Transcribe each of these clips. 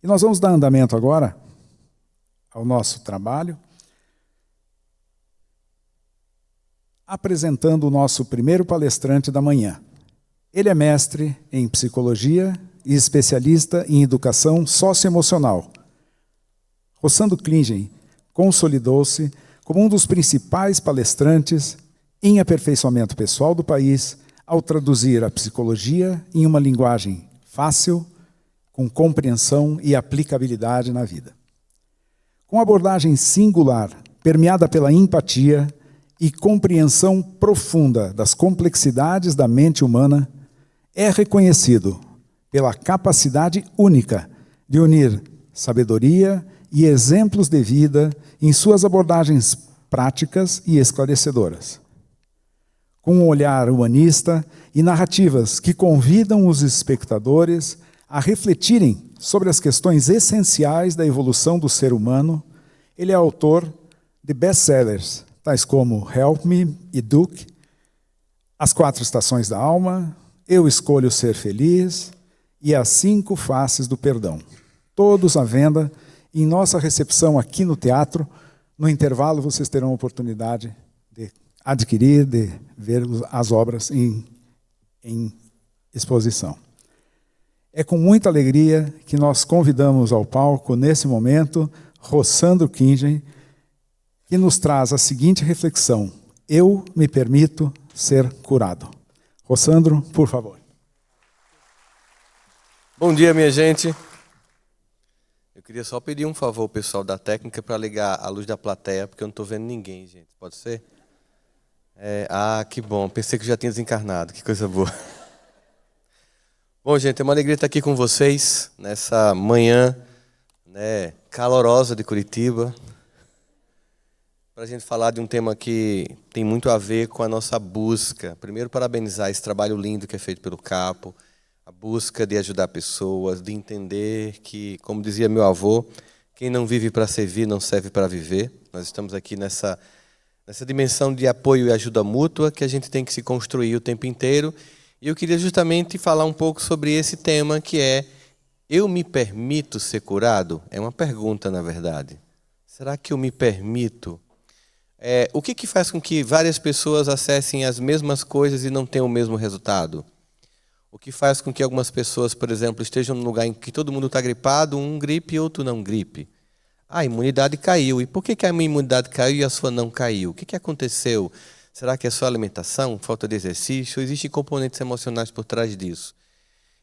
E nós vamos dar andamento agora ao nosso trabalho, apresentando o nosso primeiro palestrante da manhã. Ele é mestre em psicologia e especialista em educação socioemocional. Rossandro Klingen consolidou-se como um dos principais palestrantes em aperfeiçoamento pessoal do país, ao traduzir a psicologia em uma linguagem fácil, com compreensão e aplicabilidade na vida. Com abordagem singular, permeada pela empatia e compreensão profunda das complexidades da mente humana, é reconhecido pela capacidade única de unir sabedoria e exemplos de vida em suas abordagens práticas e esclarecedoras. Com um olhar humanista e narrativas que convidam os espectadores a refletirem sobre as questões essenciais da evolução do ser humano, ele é autor de best-sellers, tais como Help Me e Duke, As 4 Estações da Alma, Eu Escolho Ser Feliz e As 5 Faces do Perdão. Todos à venda em nossa recepção aqui no teatro. No intervalo vocês terão a oportunidade de adquirir, de ver as obras em exposição. É com muita alegria que nós convidamos ao palco, nesse momento, Rossandro Klingen, que nos traz a seguinte reflexão: eu me permito ser curado. Rossandro, por favor. Bom dia, minha gente. Eu queria só pedir um favor ao pessoal da técnica para ligar a luz da plateia, porque eu não estou vendo ninguém, gente. Pode ser? Que bom. Pensei que já tinha desencarnado. Que coisa boa. Bom, gente, é uma alegria estar aqui com vocês nessa manhã, né, calorosa de Curitiba, para a gente falar de um tema que tem muito a ver com a nossa busca. Primeiro, parabenizar esse trabalho lindo que é feito pelo Capo, a busca de ajudar pessoas, de entender que, como dizia meu avô, quem não vive para servir não serve para viver. Nós estamos aqui nessa dimensão de apoio e ajuda mútua que a gente tem que se construir o tempo inteiro. E eu queria justamente falar um pouco sobre esse tema, que é: eu me permito ser curado? É uma pergunta, na verdade. Será que eu me permito? O que faz com que várias pessoas acessem as mesmas coisas e não tenham o mesmo resultado? O que faz com que algumas pessoas, por exemplo, estejam num lugar em que todo mundo está gripado, um gripe e outro não gripe? A imunidade caiu. E por que a minha imunidade caiu e a sua não caiu? O que aconteceu? Será que é só alimentação, falta de exercício? Existem componentes emocionais por trás disso.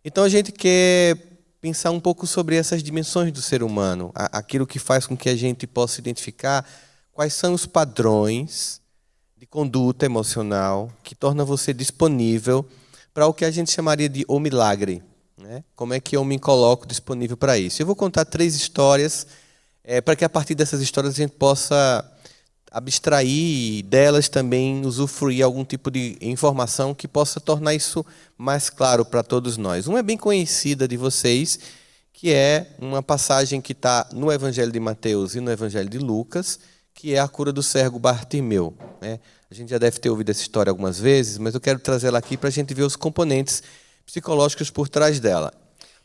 Então a gente quer pensar um pouco sobre essas dimensões do ser humano, aquilo que faz com que a gente possa identificar quais são os padrões de conduta emocional que torna você disponível para o que a gente chamaria de o milagre, né? Como é que eu me coloco disponível para isso? Eu vou contar 3 histórias para que a partir dessas histórias a gente possa abstrair delas, também usufruir algum tipo de informação que possa tornar isso mais claro para todos nós. Uma é bem conhecida de vocês, que é uma passagem que está no Evangelho de Mateus e no Evangelho de Lucas, que é a cura do cego Bartimeu, né? A gente já deve ter ouvido essa história algumas vezes, mas eu quero trazê-la aqui para a gente ver os componentes psicológicos por trás dela.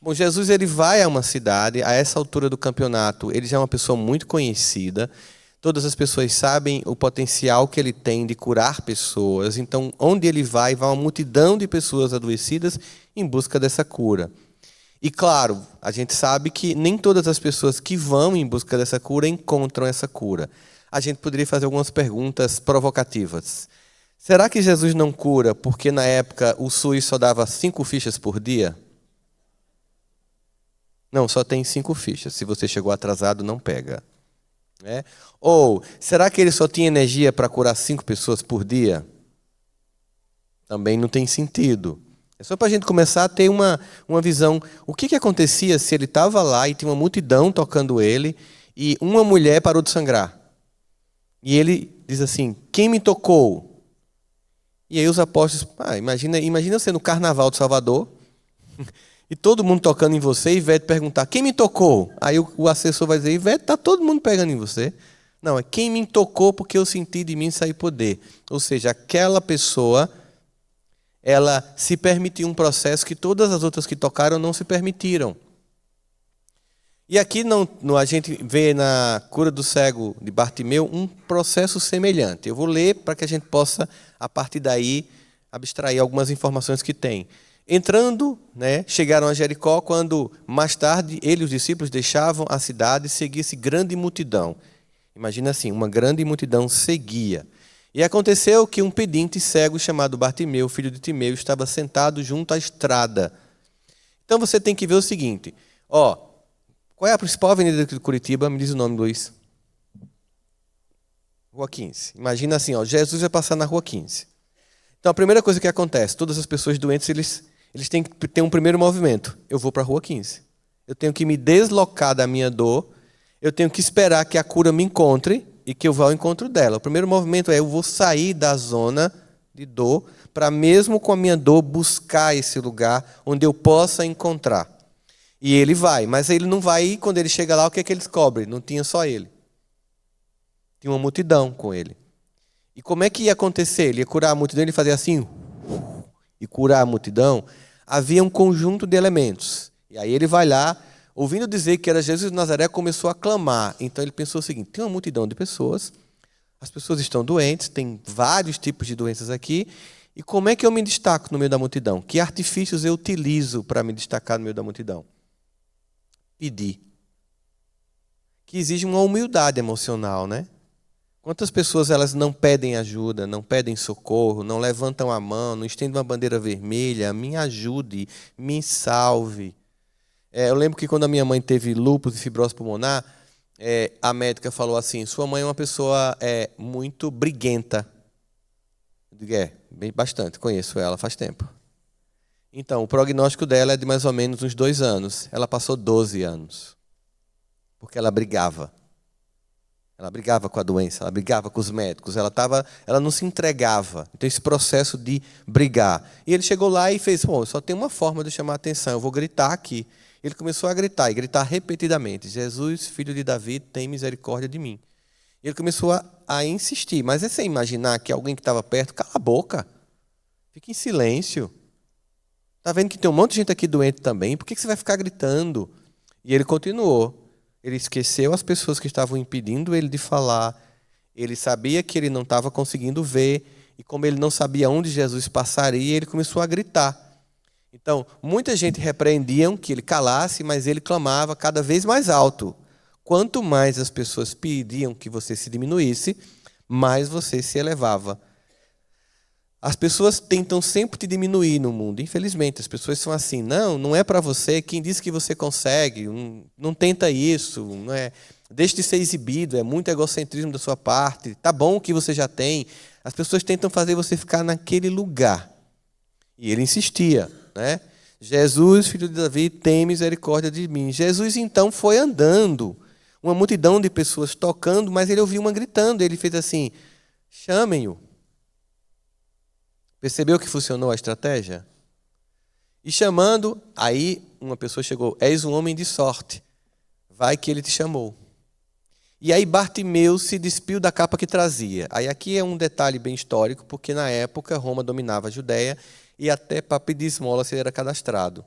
Bom, Jesus ele vai a uma cidade, a essa altura do campeonato, ele já é uma pessoa muito conhecida. Todas as pessoas sabem o potencial que ele tem de curar pessoas. Então, onde ele vai uma multidão de pessoas adoecidas em busca dessa cura. E, claro, a gente sabe que nem todas as pessoas que vão em busca dessa cura encontram essa cura. A gente poderia fazer algumas perguntas provocativas. Será que Jesus não cura porque, na época, o SUS só dava 5 fichas por dia? Não, só tem 5 fichas. Se você chegou atrasado, não pega. Ou, será que ele só tinha energia para curar 5 pessoas por dia? Também não tem sentido. É só para a gente começar a ter uma visão. O que acontecia se ele estava lá e tinha uma multidão tocando ele e uma mulher parou de sangrar? E ele diz assim: quem me tocou? E aí os apóstolos, imagina você no Carnaval de Salvador e todo mundo tocando em você, e Ivete perguntar: quem me tocou? Aí o assessor vai dizer: Ivete, está todo mundo pegando em você. Não, é quem me tocou porque eu senti de mim sair poder. Ou seja, aquela pessoa, ela se permitiu um processo que todas as outras que tocaram não se permitiram. E aqui a gente vê na cura do cego de Bartimeu um processo semelhante. Eu vou ler para que a gente possa, a partir daí, abstrair algumas informações que tem. Entrando, chegaram a Jericó, quando mais tarde ele e os discípulos deixavam a cidade e seguia-se grande multidão. Imagina assim, uma grande multidão seguia. E aconteceu que um pedinte cego chamado Bartimeu, filho de Timeu, estava sentado junto à estrada. Então você tem que ver o seguinte, qual é a principal avenida de Curitiba? Me diz o nome, Luiz. Rua 15. Imagina assim, Jesus vai passar na Rua 15. Então a primeira coisa que acontece, todas as pessoas doentes, eles têm que ter um primeiro movimento. Eu vou para a Rua 15. Eu tenho que me deslocar da minha dor, eu tenho que esperar que a cura me encontre e que eu vá ao encontro dela. O primeiro movimento eu vou sair da zona de dor para, mesmo com a minha dor, buscar esse lugar onde eu possa encontrar. E ele vai, mas ele não vai ir. Quando ele chega lá, o que é que ele descobre? Não tinha só ele. Tinha uma multidão com ele. E como é que ia acontecer? Ele ia curar a multidão, ele fazia assim, e curar a multidão. Havia um conjunto de elementos. E aí ele vai lá, ouvindo dizer que era Jesus de Nazaré, começou a clamar. Então ele pensou o seguinte, tem uma multidão de pessoas, as pessoas estão doentes, tem vários tipos de doenças aqui, e como é que eu me destaco no meio da multidão? Que artifícios eu utilizo para me destacar no meio da multidão? Pedir. Que exige uma humildade emocional, né? Quantas pessoas elas não pedem ajuda, não pedem socorro, não levantam a mão, não estendem uma bandeira vermelha, me ajude, me salve. Eu lembro que quando a minha mãe teve lúpus e fibrose pulmonar, a médica falou assim, sua mãe é uma pessoa muito briguenta. Eu digo, bastante, conheço ela faz tempo. Então, o prognóstico dela é de mais ou menos uns 2 anos. Ela passou 12 anos. Porque ela brigava. Ela brigava com a doença, ela brigava com os médicos, ela não se entregava. Então, esse processo de brigar. E ele chegou lá e fez, só tem uma forma de chamar a atenção, eu vou gritar aqui. Ele começou a gritar, e gritar repetidamente, Jesus, filho de Davi, tem misericórdia de mim. E ele começou a insistir, mas é sem imaginar que alguém que estava perto, cala a boca, fica em silêncio. Está vendo que tem um monte de gente aqui doente também, por que você vai ficar gritando? E ele continuou. Ele esqueceu as pessoas que estavam impedindo ele de falar. Ele sabia que ele não estava conseguindo ver. E como ele não sabia onde Jesus passaria, ele começou a gritar. Então, muita gente repreendiam que ele calasse, mas ele clamava cada vez mais alto. Quanto mais as pessoas pediam que você se diminuísse, mais você se elevava. As pessoas tentam sempre te diminuir no mundo, infelizmente. As pessoas são assim, não é para você, quem disse que você consegue, não tenta isso, não é, deixe de ser exibido, é muito egocentrismo da sua parte, tá bom o que você já tem. As pessoas tentam fazer você ficar naquele lugar. E ele insistia, né? Jesus, filho de Davi, tem misericórdia de mim. Jesus, então, foi andando, uma multidão de pessoas tocando, mas ele ouviu uma gritando, ele fez assim, chamem-o. Percebeu que funcionou a estratégia? E chamando, aí uma pessoa chegou, és um homem de sorte, vai que ele te chamou. E aí Bartimeu se despiu da capa que trazia. Aí aqui é um detalhe bem histórico, porque na época Roma dominava a Judéia e até para pedir esmola você era cadastrado.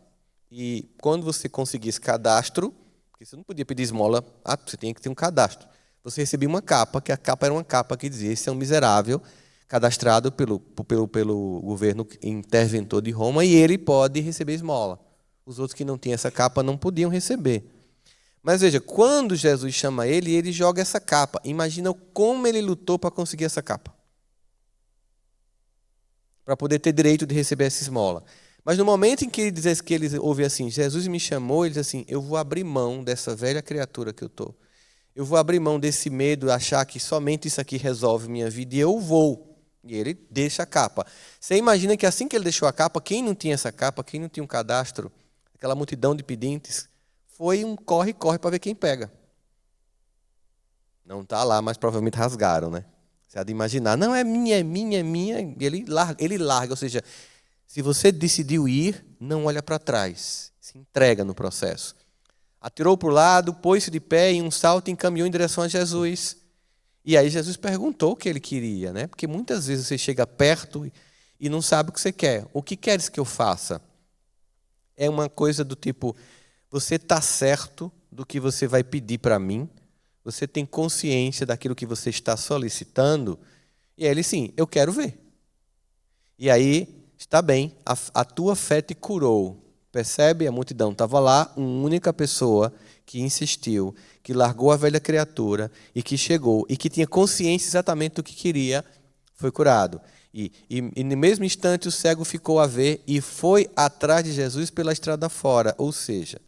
E quando você conseguia esse cadastro, porque você não podia pedir esmola, você tinha que ter um cadastro. Você recebia uma capa, que a capa era uma capa que dizia, esse é um miserável, cadastrado pelo governo interventor de Roma, e ele pode receber esmola. Os outros que não tinham essa capa não podiam receber. Mas veja, quando Jesus chama ele, ele joga essa capa. Imagina como ele lutou para conseguir essa capa. Para poder ter direito de receber essa esmola. Mas no momento em que ele diz que ele ouve assim, Jesus me chamou, ele diz assim, eu vou abrir mão dessa velha criatura que eu estou. Eu vou abrir mão desse medo, achar que somente isso aqui resolve minha vida, e eu vou. E ele deixa a capa. Você imagina que assim que ele deixou a capa, quem não tinha essa capa, quem não tinha um cadastro, aquela multidão de pedintes, foi um corre-corre para ver quem pega. Não está lá, mas provavelmente rasgaram, né? Você há de imaginar, não, é minha, e ele larga. Ou seja, se você decidiu ir, não olha para trás, se entrega no processo. Atirou para o lado, pôs-se de pé em um salto e encaminhou em direção a Jesus. E aí Jesus perguntou o que ele queria, né? Porque muitas vezes você chega perto e não sabe o que você quer. O que queres que eu faça? É uma coisa do tipo, você está certo do que você vai pedir para mim? Você tem consciência daquilo que você está solicitando? E ele, sim, eu quero ver. E aí, está bem, a tua fé te curou. Percebe? A multidão estava lá, uma única pessoa que insistiu, que largou a velha criatura e que chegou e que tinha consciência exatamente do que queria, foi curado. E no mesmo instante o cego ficou a ver e foi atrás de Jesus pela estrada fora. Ou seja,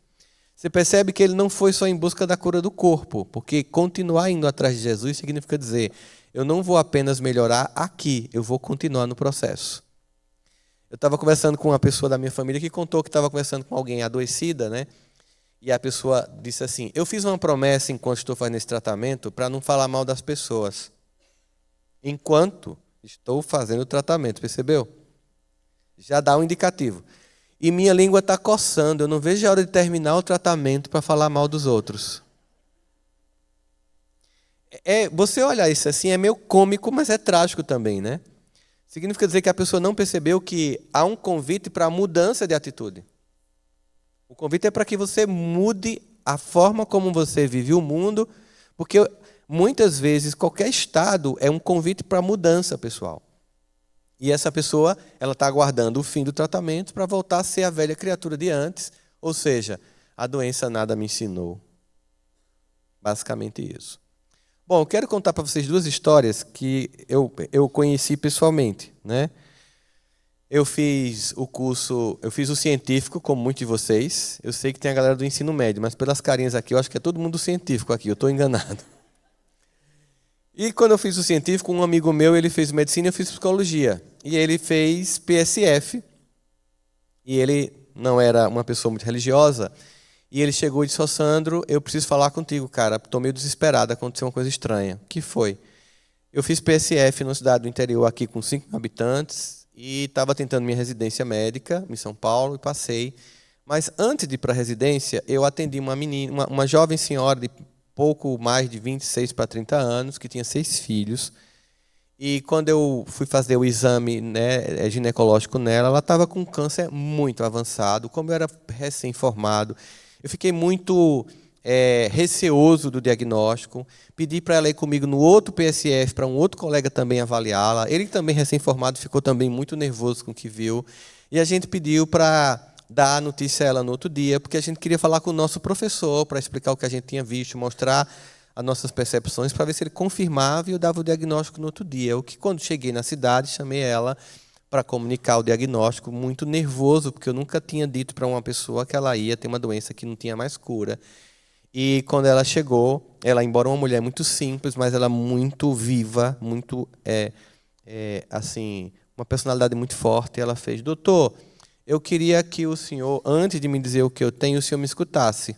você percebe que ele não foi só em busca da cura do corpo, porque continuar indo atrás de Jesus significa dizer, eu não vou apenas melhorar aqui, eu vou continuar no processo. Eu estava conversando com uma pessoa da minha família que contou que estava conversando com alguém adoecida, né? E a pessoa disse assim, eu fiz uma promessa enquanto estou fazendo esse tratamento para não falar mal das pessoas. Enquanto estou fazendo o tratamento, percebeu? Já dá um indicativo. E minha língua está coçando, eu não vejo a hora de terminar o tratamento para falar mal dos outros. Você olhar isso assim é meio cômico, mas é trágico também, né? Significa dizer que a pessoa não percebeu que há um convite para a mudança de atitude. O convite é para que você mude a forma como você vive o mundo, porque muitas vezes qualquer estado é um convite para mudança, pessoal. E essa pessoa, ela está aguardando o fim do tratamento para voltar a ser a velha criatura de antes, ou seja, a doença nada me ensinou. Basicamente isso. Bom, eu quero contar para vocês duas histórias que eu conheci pessoalmente, né? Eu fiz o científico, como muitos de vocês. Eu sei que tem a galera do ensino médio, mas pelas carinhas aqui, eu acho que é todo mundo científico aqui, eu estou enganado. E quando eu fiz o científico, um amigo meu, ele fez medicina e eu fiz psicologia. E ele fez PSF, e ele não era uma pessoa muito religiosa, e ele chegou e disse, Sandro, eu preciso falar contigo, cara, estou meio desesperado, aconteceu uma coisa estranha. O que foi? Eu fiz PSF numa cidade do interior aqui com 5 habitantes e estava tentando minha residência médica em São Paulo e passei. Mas antes de ir para a residência, eu atendi uma jovem senhora de pouco mais de 26 para 30 anos, que tinha 6 filhos. E quando eu fui fazer o exame, né, ginecológico nela, ela estava com um câncer muito avançado. Como eu era recém-formado, eu fiquei muito receoso do diagnóstico. Pedi para ela ir comigo no outro PSF, para um outro colega também avaliá-la. Ele também recém-formado ficou também muito nervoso com o que viu. E a gente pediu para dar a notícia a ela no outro dia, porque a gente queria falar com o nosso professor para explicar o que a gente tinha visto, mostrar as nossas percepções, para ver se ele confirmava e eu dava o diagnóstico no outro dia. O que, quando cheguei na cidade, chamei ela para comunicar o diagnóstico, muito nervoso, porque eu nunca tinha dito para uma pessoa que ela ia ter uma doença que não tinha mais cura. E quando ela chegou, ela, embora uma mulher muito simples, mas ela muito viva, muito assim, uma personalidade muito forte, ela fez, doutor, eu queria que o senhor, antes de me dizer o que eu tenho, o senhor me escutasse.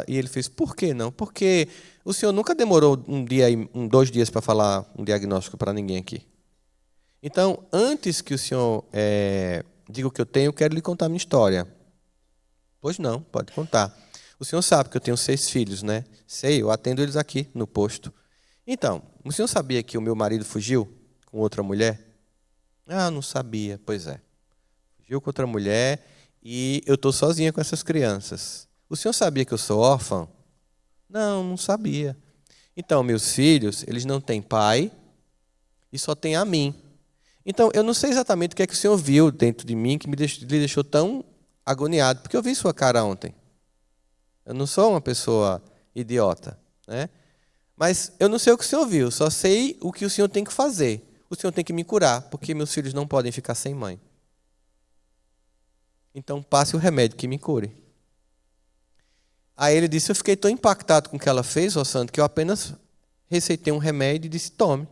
E ele fez, por que não? Porque o senhor nunca demorou 2 dias para falar um diagnóstico para ninguém aqui. Então, antes que o senhor diga o que eu tenho, eu quero lhe contar a minha história. Pois não, pode contar. O senhor sabe que eu tenho 6 filhos, né? Sei, eu atendo eles aqui no posto. Então, o senhor sabia que o meu marido fugiu com outra mulher? Ah, não sabia. Pois é. Fugiu com outra mulher e eu estou sozinha com essas crianças. O senhor sabia que eu sou órfã? Não, não sabia. Então, meus filhos, eles não têm pai e só têm a mim. Então, eu não sei exatamente o que é que o senhor viu dentro de mim que lhe deixou tão agoniado, porque eu vi sua cara ontem. Eu não sou uma pessoa idiota, né? Mas eu não sei o que o senhor viu, só sei o que o senhor tem que fazer. O senhor tem que me curar, porque meus filhos não podem ficar sem mãe. Então, passe o remédio que me cure. Aí ele disse, eu fiquei tão impactado com o que ela fez, Sandro, que eu apenas receitei um remédio e disse, tome.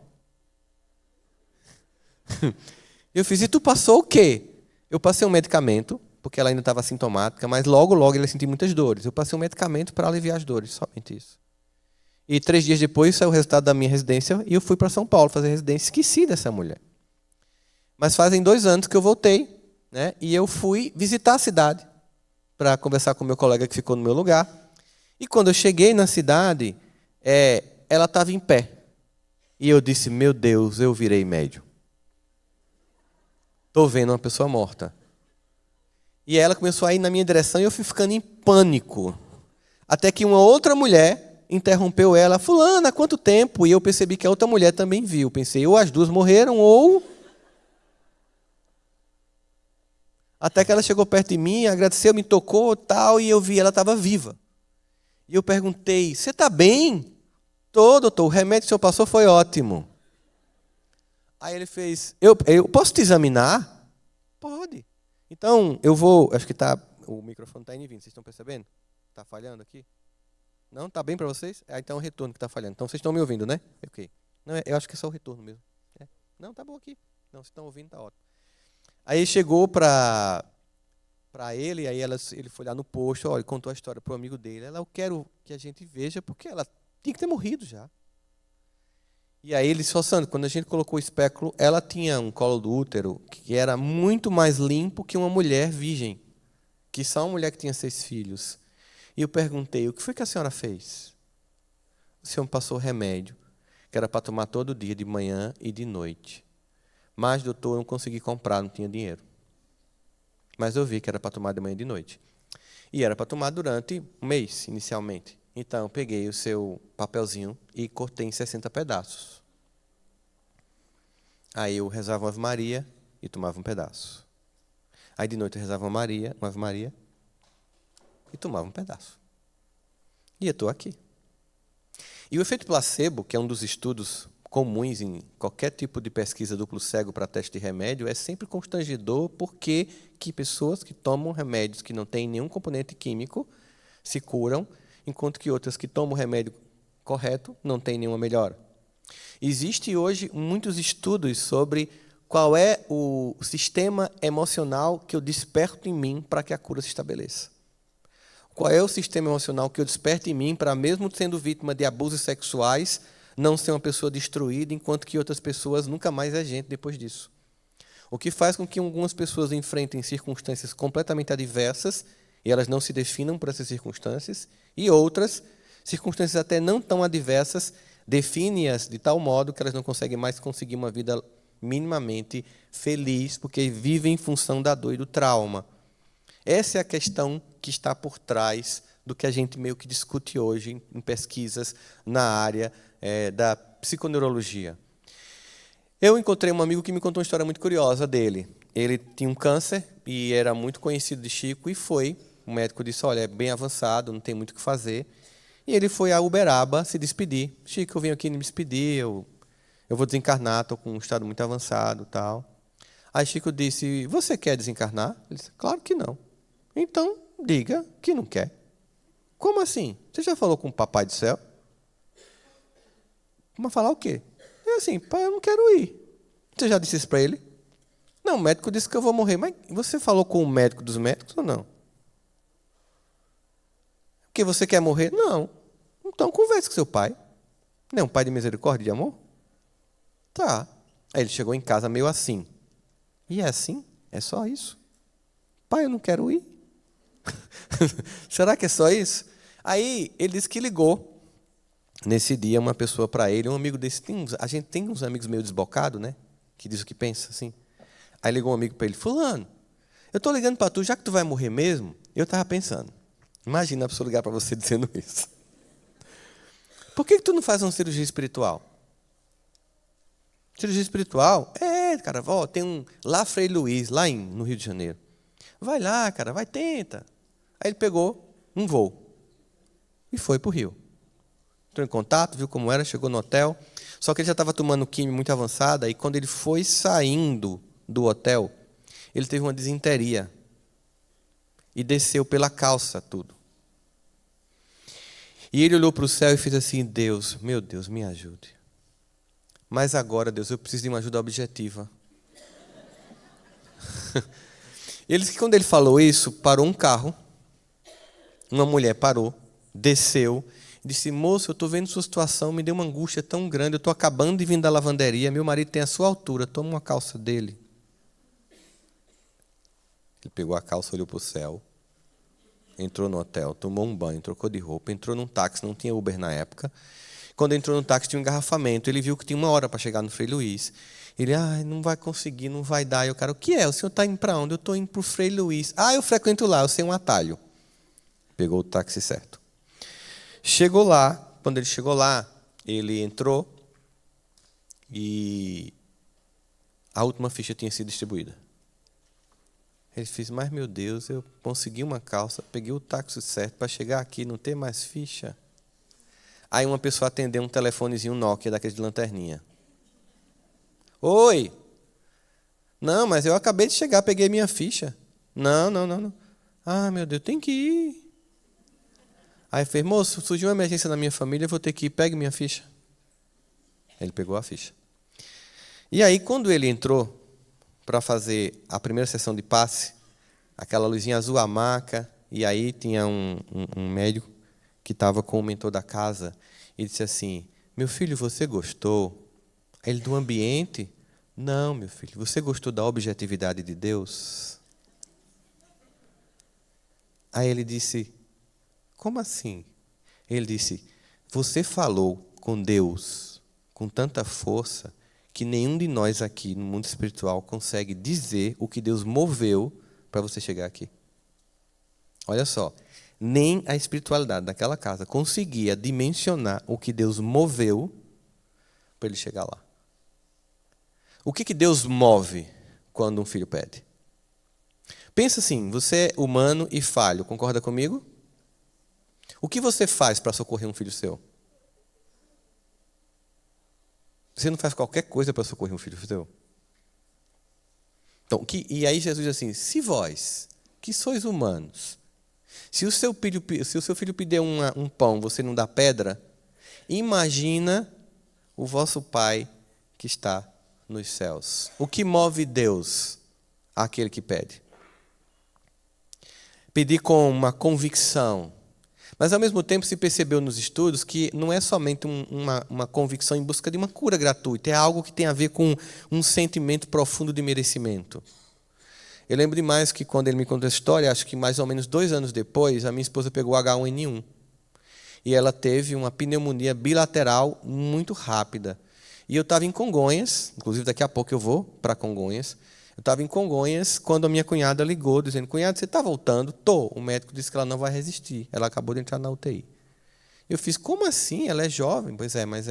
Eu fiz, e tu passou o quê? Eu passei um medicamento, porque ela ainda estava assintomática, mas logo ela sentiu muitas dores. Eu passei um medicamento para aliviar as dores, somente isso. E 3 dias depois saiu o resultado da minha residência e eu fui para São Paulo fazer residência. Esqueci dessa mulher. Mas fazem 2 anos que eu voltei, né? E eu fui visitar a cidade para conversar com o meu colega que ficou no meu lugar. E quando eu cheguei na cidade, ela estava em pé. E eu disse, meu Deus, eu virei médium. Estou vendo uma pessoa morta. E ela começou a ir na minha direção e eu fui ficando em pânico. Até que uma outra mulher interrompeu ela. Fulana, há quanto tempo? E eu percebi que a outra mulher também viu. Pensei, ou as duas morreram, ou... Até que ela chegou perto de mim, agradeceu, me tocou tal, e eu vi, ela estava viva. E eu perguntei, você está bem? Tô, doutor, o remédio que o senhor passou foi ótimo. Aí ele fez, eu posso te examinar? Pode. Então, eu vou, acho que o microfone está indo e vindo, vocês estão percebendo? Está falhando aqui? Não? Está bem para vocês? Então é o retorno que está falhando. Então vocês estão me ouvindo, né? Ok. Não, eu acho que é só o retorno mesmo. Não, está bom aqui. Não, vocês estão ouvindo, está ótimo. Aí chegou para ele, aí ele foi lá no posto, olha, contou a história para o amigo dele. Eu quero que a gente veja, porque ela tinha que ter morrido já. E aí ele disse, Sandro, quando a gente colocou o espéculo, ela tinha um colo do útero que era muito mais limpo que uma mulher virgem, que só uma mulher que tinha 6 filhos. E eu perguntei, o que foi que a senhora fez? O senhor me passou remédio, que era para tomar todo dia, de manhã e de noite. Mas, doutor, eu não consegui comprar, não tinha dinheiro. Mas eu vi que era para tomar de manhã e de noite. E era para tomar durante um mês, inicialmente. Então, eu peguei o seu papelzinho e cortei em 60 pedaços. Aí eu rezava uma Ave Maria e tomava um pedaço. Aí de noite eu rezava uma Ave Maria e tomava um pedaço. E eu estou aqui. E o efeito placebo, que é um dos estudos comuns em qualquer tipo de pesquisa duplo cego para teste de remédio, é sempre constrangedor porque que pessoas que tomam remédios que não têm nenhum componente químico se curam, enquanto que outras que tomam o remédio correto não têm nenhuma melhora. Existe hoje muitos estudos sobre qual é o sistema emocional que eu desperto em mim para que a cura se estabeleça. Qual é o sistema emocional que eu desperto em mim para, mesmo sendo vítima de abusos sexuais, não ser uma pessoa destruída, enquanto que outras pessoas nunca mais é gente depois disso. O que faz com que algumas pessoas enfrentem circunstâncias completamente adversas, e elas não se definam por essas circunstâncias, e outras, circunstâncias até não tão adversas, definem-as de tal modo que elas não conseguem mais conseguir uma vida minimamente feliz, porque vivem em função da dor e do trauma. Essa é a questão que está por trás do que a gente meio que discute hoje em pesquisas na área da psiconeurologia. Eu encontrei um amigo que me contou uma história muito curiosa dele. Ele tinha um câncer e era muito conhecido de Chico e foi. O médico disse, olha, é bem avançado, não tem muito o que fazer. E ele foi a Uberaba se despedir. Chico, eu vim aqui me despedir, eu vou desencarnar, estou com um estado muito avançado, tal. Aí Chico disse, você quer desencarnar? Ele disse, claro que não. Então, diga que não quer. Como assim? Você já falou com o papai do céu? Mas falar o quê? É assim, pai, eu não quero ir. Você já disse isso para ele? Não, o médico disse que eu vou morrer. Mas você falou com o médico dos médicos ou não? Porque você quer morrer? Não. Então converse com seu pai. Não é um pai de misericórdia e de amor? Tá. Aí ele chegou em casa meio assim. E é assim? É só isso? Pai, eu não quero ir. Será que é só isso? Aí ele disse que ligou. Nesse dia, uma pessoa para ele, um amigo desse, a gente tem uns amigos meio desbocados, né? Que diz o que pensa, assim. Aí ligou um amigo para ele, fulano, eu estou ligando para tu, já que tu vai morrer mesmo, eu estava pensando, imagina a pessoa ligar para você dizendo isso. Por que tu não faz uma cirurgia espiritual? Cirurgia espiritual? Cara, ó, tem um lá Frei Luiz, lá no Rio de Janeiro. Vai lá, cara, vai, tenta. Aí ele pegou um voo e foi para o Rio. Entrou em contato, viu como era, chegou no hotel. Só que ele já estava tomando químio muito avançada e quando ele foi saindo do hotel, ele teve uma disenteria e desceu pela calça tudo. E ele olhou para o céu e fez assim, Deus, meu Deus, me ajude. Mas agora, Deus, eu preciso de uma ajuda objetiva. Ele disse que quando ele falou isso, parou um carro, uma mulher parou, desceu, disse, moço, eu estou vendo sua situação, me deu uma angústia tão grande, eu estou acabando de vir da lavanderia, meu marido tem a sua altura, toma uma calça dele. Ele pegou a calça, olhou para o céu, entrou no hotel, tomou um banho, trocou de roupa, entrou num táxi, não tinha Uber na época. Quando entrou no táxi tinha um engarrafamento, ele viu que tinha 1 hora para chegar no Frei Luiz. Ele, não vai conseguir, não vai dar. E o cara, o que é? O senhor está indo para onde? Eu estou indo para o Frei Luiz. Eu frequento lá, eu sei um atalho. Pegou o táxi certo. Chegou lá, quando ele chegou lá, ele entrou e a última ficha tinha sido distribuída. Ele fez, mas meu Deus, eu consegui uma calça, peguei o táxi certo para chegar aqui e não ter mais ficha. Aí uma pessoa atendeu um telefonezinho Nokia daqueles de lanterninha. Oi! Não, mas eu acabei de chegar, peguei minha ficha. Não. Ah, meu Deus, tem que ir. Aí fez, moço, surgiu uma emergência na minha família, eu vou ter que ir, pegue minha ficha. Ele pegou a ficha. E aí, quando ele entrou para fazer a primeira sessão de passe, aquela luzinha azul, a maca, e aí tinha um médico que estava com o mentor da casa, e disse assim, meu filho, você gostou? Ele, do ambiente? Não, meu filho, você gostou da objetividade de Deus? Aí ele disse, como assim? Ele disse, você falou com Deus com tanta força que nenhum de nós aqui no mundo espiritual consegue dizer o que Deus moveu para você chegar aqui. Olha só, nem a espiritualidade daquela casa conseguia dimensionar o que Deus moveu para ele chegar lá. O que Deus move quando um filho pede? Pensa assim, você é humano e falho, concorda comigo? O que você faz para socorrer um filho seu? Você não faz qualquer coisa para socorrer um filho seu? Então, e aí Jesus diz assim, se vós, que sois humanos, se o seu filho pedir um pão, você não dá pedra, imagina o vosso Pai que está nos céus. O que move Deus àquele que pede? Pedir com uma convicção. Mas, ao mesmo tempo, se percebeu nos estudos que não é somente uma convicção em busca de uma cura gratuita, é algo que tem a ver com um sentimento profundo de merecimento. Eu lembro demais que, quando ele me contou a história, acho que mais ou menos 2 anos depois, a minha esposa pegou H1N1. E ela teve uma pneumonia bilateral muito rápida. E eu estava em Congonhas, inclusive daqui a pouco eu vou para Congonhas. Eu estava em Congonhas quando a minha cunhada ligou, dizendo, cunhada, você está voltando? Estou. O médico disse que ela não vai resistir. Ela acabou de entrar na UTI. Eu fiz, como assim? Ela é jovem. Pois é, mas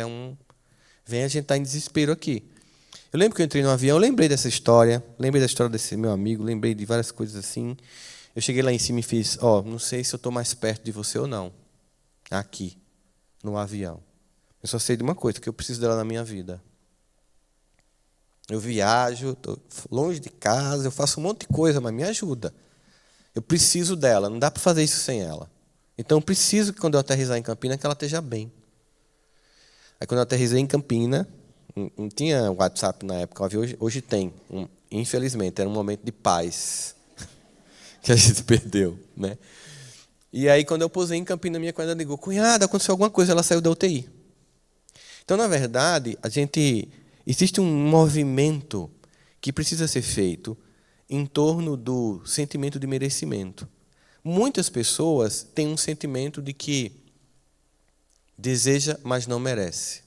Vem, a gente está em desespero aqui. Eu lembro que eu entrei no avião, lembrei dessa história, lembrei da história desse meu amigo, lembrei de várias coisas assim. Eu cheguei lá em cima e fiz, não sei se eu estou mais perto de você ou não. Aqui, no avião. Eu só sei de uma coisa, que eu preciso dela na minha vida. Eu viajo, estou longe de casa, eu faço um monte de coisa, mas me ajuda. Eu preciso dela, não dá para fazer isso sem ela. Então, eu preciso que, quando eu aterrissar em Campina, que ela esteja bem. Aí, quando eu aterrissei em Campina, não tinha WhatsApp na época, hoje tem. Infelizmente, era um momento de paz que a gente perdeu, né? E aí, quando eu pousei em Campina, minha cunhada ligou, cunhada, aconteceu alguma coisa, ela saiu da UTI. Então, na verdade, existe um movimento que precisa ser feito em torno do sentimento de merecimento. Muitas pessoas têm um sentimento de que deseja, mas não merece.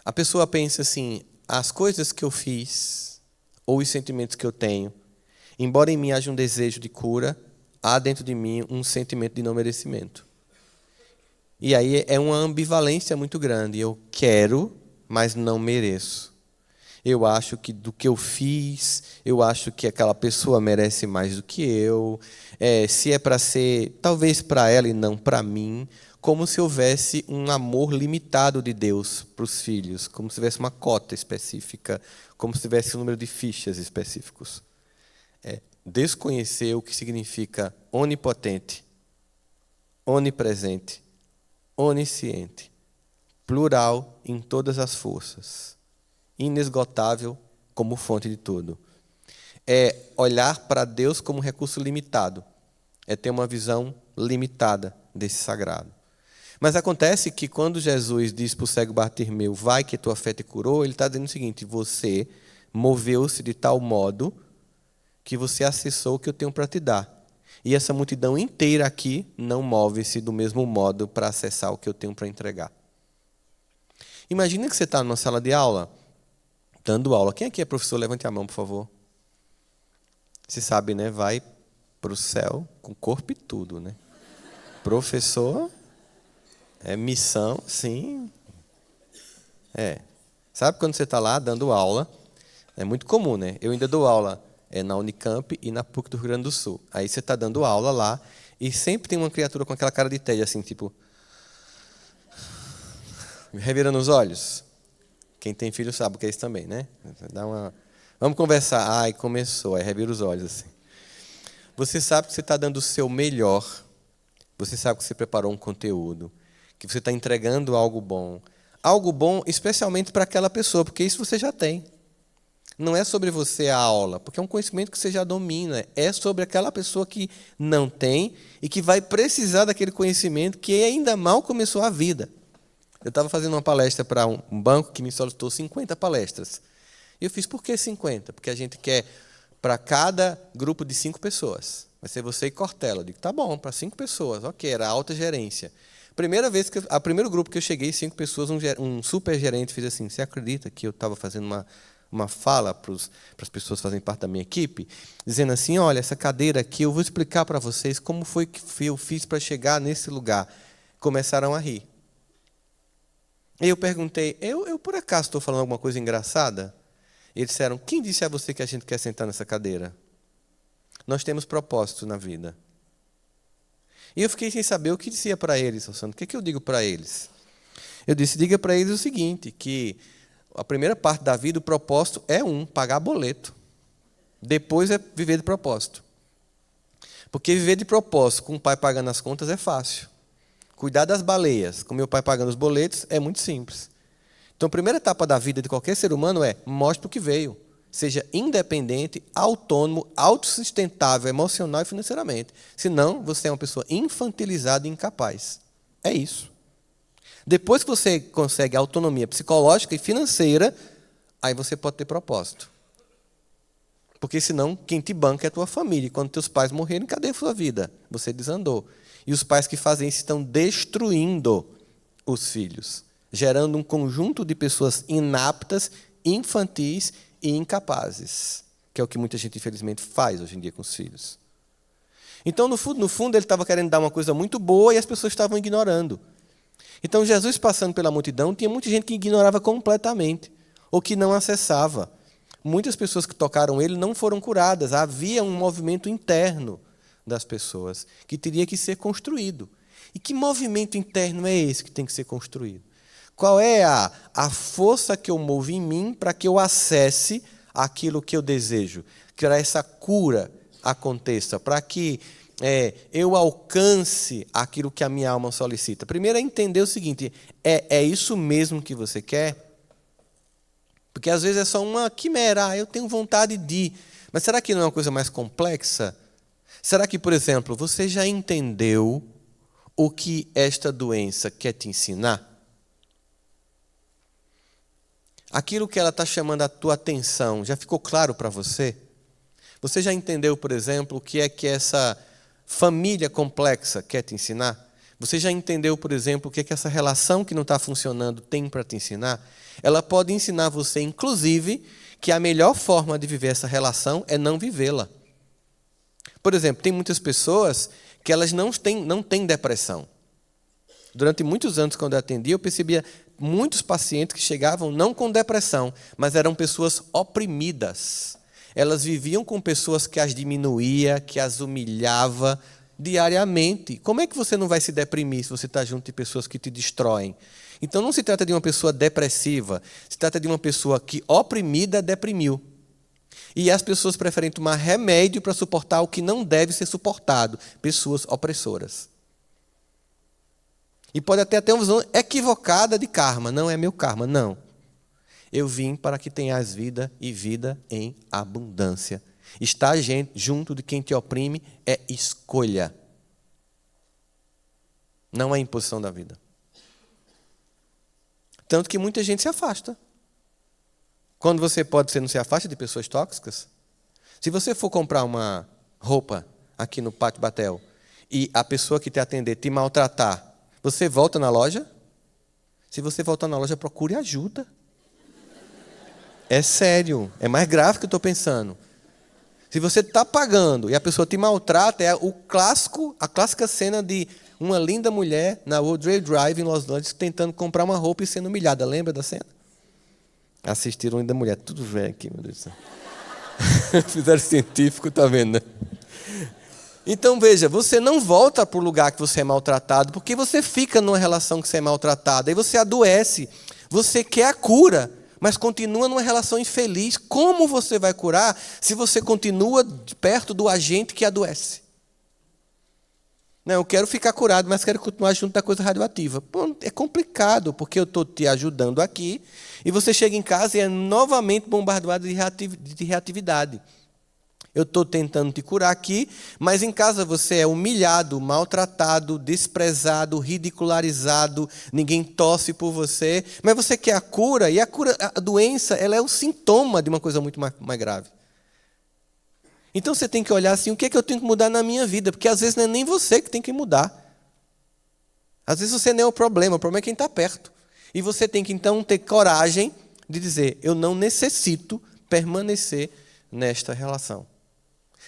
A pessoa pensa assim, as coisas que eu fiz, ou os sentimentos que eu tenho, embora em mim haja um desejo de cura, há dentro de mim um sentimento de não merecimento. E aí é uma ambivalência muito grande. Eu quero, mas não mereço. Eu acho que do que eu fiz, eu acho que aquela pessoa merece mais do que eu. Se é para ser, talvez para ela e não para mim. Como se houvesse um amor limitado de Deus para os filhos. Como se tivesse uma cota específica. Como se tivesse um número de fichas específicos. Desconhecer o que significa onipotente, onipresente, onisciente, plural em todas as forças, inesgotável como fonte de tudo. É olhar para Deus como recurso limitado, é ter uma visão limitada desse sagrado. Mas acontece que, quando Jesus diz para o cego Bartimeu, vai que tua fé te curou, ele está dizendo o seguinte, você moveu-se de tal modo que você acessou o que eu tenho para te dar. E essa multidão inteira aqui não move-se do mesmo modo para acessar o que eu tenho para entregar. Imagina que você está numa sala de aula, dando aula. Quem aqui é professor? Levante a mão, por favor. Você sabe, né? Vai para o céu com corpo e tudo, né? Professor, missão, sim. Sabe quando você está lá dando aula? É muito comum, né? Eu ainda dou aula na Unicamp e na PUC do Rio Grande do Sul. Aí você está dando aula lá e sempre tem uma criatura com aquela cara de tédio, assim, tipo... revirando os olhos. Quem tem filho sabe o que é isso também, né? Vamos conversar. Ai, começou. Aí revira os olhos, assim. Você sabe que você está dando o seu melhor. Você sabe que você preparou um conteúdo. Que você está entregando algo bom. Algo bom especialmente para aquela pessoa, porque isso você já tem. Não é sobre você a aula, porque é um conhecimento que você já domina. É sobre aquela pessoa que não tem e que vai precisar daquele conhecimento que ainda mal começou a vida. Eu estava fazendo uma palestra para um banco que me solicitou 50 palestras. E eu fiz, por que 50? Porque a gente quer para cada grupo de 5 pessoas. Vai ser você e Cortella. Eu digo, tá bom, para 5 pessoas. Ok, era alta gerência. Primeiro grupo que eu cheguei, 5 pessoas, um super gerente fez assim, você acredita que eu estava fazendo uma fala para as pessoas fazerem parte da minha equipe, dizendo assim, olha, essa cadeira aqui, eu vou explicar para vocês como foi que eu fiz para chegar nesse lugar. Começaram a rir. E eu perguntei, eu por acaso estou falando alguma coisa engraçada? E eles disseram, quem disse a você que a gente quer sentar nessa cadeira? Nós temos propósito na vida. E eu fiquei sem saber o que dizia para eles, Sandro. O que eu digo para eles? Eu disse, diga para eles o seguinte, que a primeira parte da vida, o propósito é pagar boleto. Depois é viver de propósito. Porque viver de propósito com o pai pagando as contas é fácil. Cuidar das baleias com meu pai pagando os boletos é muito simples. Então, a primeira etapa da vida de qualquer ser humano é mostre o que veio. Seja independente, autônomo, autossustentável, emocional e financeiramente. Senão, você é uma pessoa infantilizada e incapaz. É isso. Depois que você consegue autonomia psicológica e financeira, aí você pode ter propósito. Porque senão, quem te banca é a tua família. E quando teus pais morrerem, cadê a sua vida? Você desandou. E os pais que fazem isso estão destruindo os filhos, gerando um conjunto de pessoas inaptas, infantis e incapazes, que é o que muita gente, infelizmente, faz hoje em dia com os filhos. Então, no fundo, ele estava querendo dar uma coisa muito boa e as pessoas estavam ignorando. Então, Jesus, passando pela multidão, tinha muita gente que ignorava completamente, ou que não acessava. Muitas pessoas que tocaram ele não foram curadas. Havia um movimento interno das pessoas que teria que ser construído. E que movimento interno é esse que tem que ser construído? Qual é a força que eu movo em mim para que eu acesse aquilo que eu desejo? Que essa cura aconteça, para que eu alcance aquilo que a minha alma solicita. Primeiro é entender o seguinte, é isso mesmo que você quer? Porque às vezes é só uma quimera, eu tenho vontade de... Mas será que não é uma coisa mais complexa? Será que, por exemplo, você já entendeu o que esta doença quer te ensinar? Aquilo que ela está chamando a tua atenção, já ficou claro para você? Você já entendeu, por exemplo, o que é que essa família complexa quer te ensinar? Você já entendeu, por exemplo, o que é que essa relação que não está funcionando tem para te ensinar? Ela pode ensinar você, inclusive, que a melhor forma de viver essa relação é não vivê-la. Por exemplo, tem muitas pessoas que elas não têm depressão. Durante muitos anos, quando eu atendi, eu percebia muitos pacientes que chegavam não com depressão, mas eram pessoas oprimidas. Elas viviam com pessoas que as diminuía, que as humilhava diariamente. Como é que você não vai se deprimir se você está junto de pessoas que te destroem? Então não se trata de uma pessoa depressiva, se trata de uma pessoa que oprimida deprimiu. E as pessoas preferem tomar remédio para suportar o que não deve ser suportado, pessoas opressoras. E pode até ter uma visão equivocada de karma. Não é meu karma, não. Eu vim para que tenhas vida e vida em abundância. Estar junto de quem te oprime é escolha. Não é imposição da vida. Tanto que muita gente se afasta. Quando você não se afasta de pessoas tóxicas? Se você for comprar uma roupa aqui no Pátio Batel e a pessoa que te atender te maltratar, você volta na loja? Se você voltar na loja, procure ajuda. É sério, é mais grave que eu estou pensando. Se você está pagando e a pessoa te maltrata, é a clássica cena de uma linda mulher na Woodrow Drive, em Los Angeles, tentando comprar uma roupa e sendo humilhada. Lembra da cena? Assistiram Linda Mulher. Tudo velho aqui, meu Deus do céu. Fizeram científico, tá vendo, né? Então, veja, você não volta para o lugar que você é maltratado, porque você fica numa relação que você é maltratado, aí você adoece, você quer a cura, mas continua numa relação infeliz. Como você vai curar se você continua perto do agente que adoece? Não, eu quero ficar curado, mas quero continuar junto da coisa radioativa. Pô, é complicado, porque eu estou te ajudando aqui, e você chega em casa e é novamente bombardeado de reatividade. Eu estou tentando te curar aqui, mas em casa você é humilhado, maltratado, desprezado, ridicularizado, ninguém torce por você, mas você quer a cura, e a doença, ela é o sintoma de uma coisa muito mais grave. Então você tem que olhar assim, o que é que eu tenho que mudar na minha vida? Porque às vezes não é nem você que tem que mudar. Às vezes você não é o problema é quem está perto. E você tem que então ter coragem de dizer, eu não necessito permanecer nesta relação.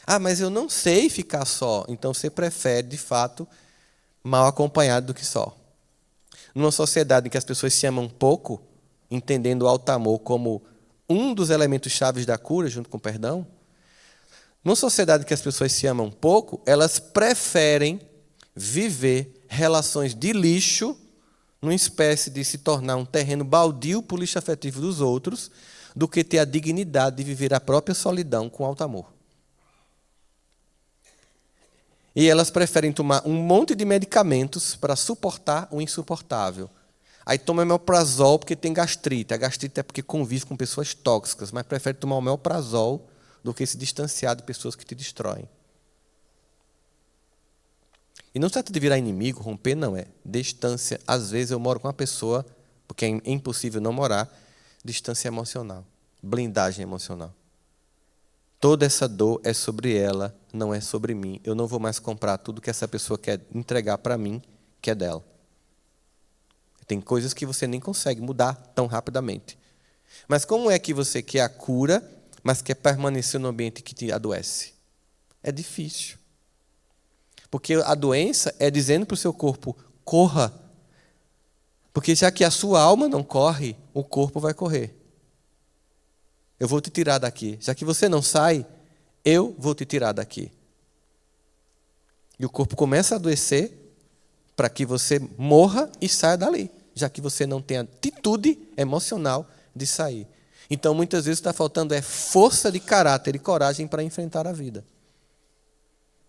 Ah, mas eu não sei ficar só. Então você prefere, de fato, mal acompanhado do que só. Numa sociedade em que as pessoas se amam pouco, entendendo o alto amor como um dos elementos chaves da cura, junto com o perdão, numa sociedade em que as pessoas se amam pouco, elas preferem viver relações de lixo, numa espécie de se tornar um terreno baldio para o lixo afetivo dos outros, do que ter a dignidade de viver a própria solidão com alto amor. E elas preferem tomar um monte de medicamentos para suportar o insuportável. Aí toma omeprazol porque tem gastrite. A gastrite é porque convive com pessoas tóxicas, mas prefere tomar omeprazol do que se distanciar de pessoas que te destroem. E não se trata de virar inimigo, romper, não. É distância. Às vezes eu moro com uma pessoa, porque é impossível não morar, distância emocional, blindagem emocional. Toda essa dor é sobre ela, não é sobre mim. Eu não vou mais comprar tudo que essa pessoa quer entregar para mim, que é dela. Tem coisas que você nem consegue mudar tão rapidamente. Mas como é que você quer a cura, mas quer permanecer no ambiente que te adoece? É difícil. Porque a doença é dizendo para o seu corpo, corra. Porque já que a sua alma não corre, o corpo vai correr. Eu vou te tirar daqui. Já que você não sai, eu vou te tirar daqui. E o corpo começa a adoecer para que você morra e saia dali, já que você não tem atitude emocional de sair. Então, muitas vezes, está faltando força de caráter e coragem para enfrentar a vida.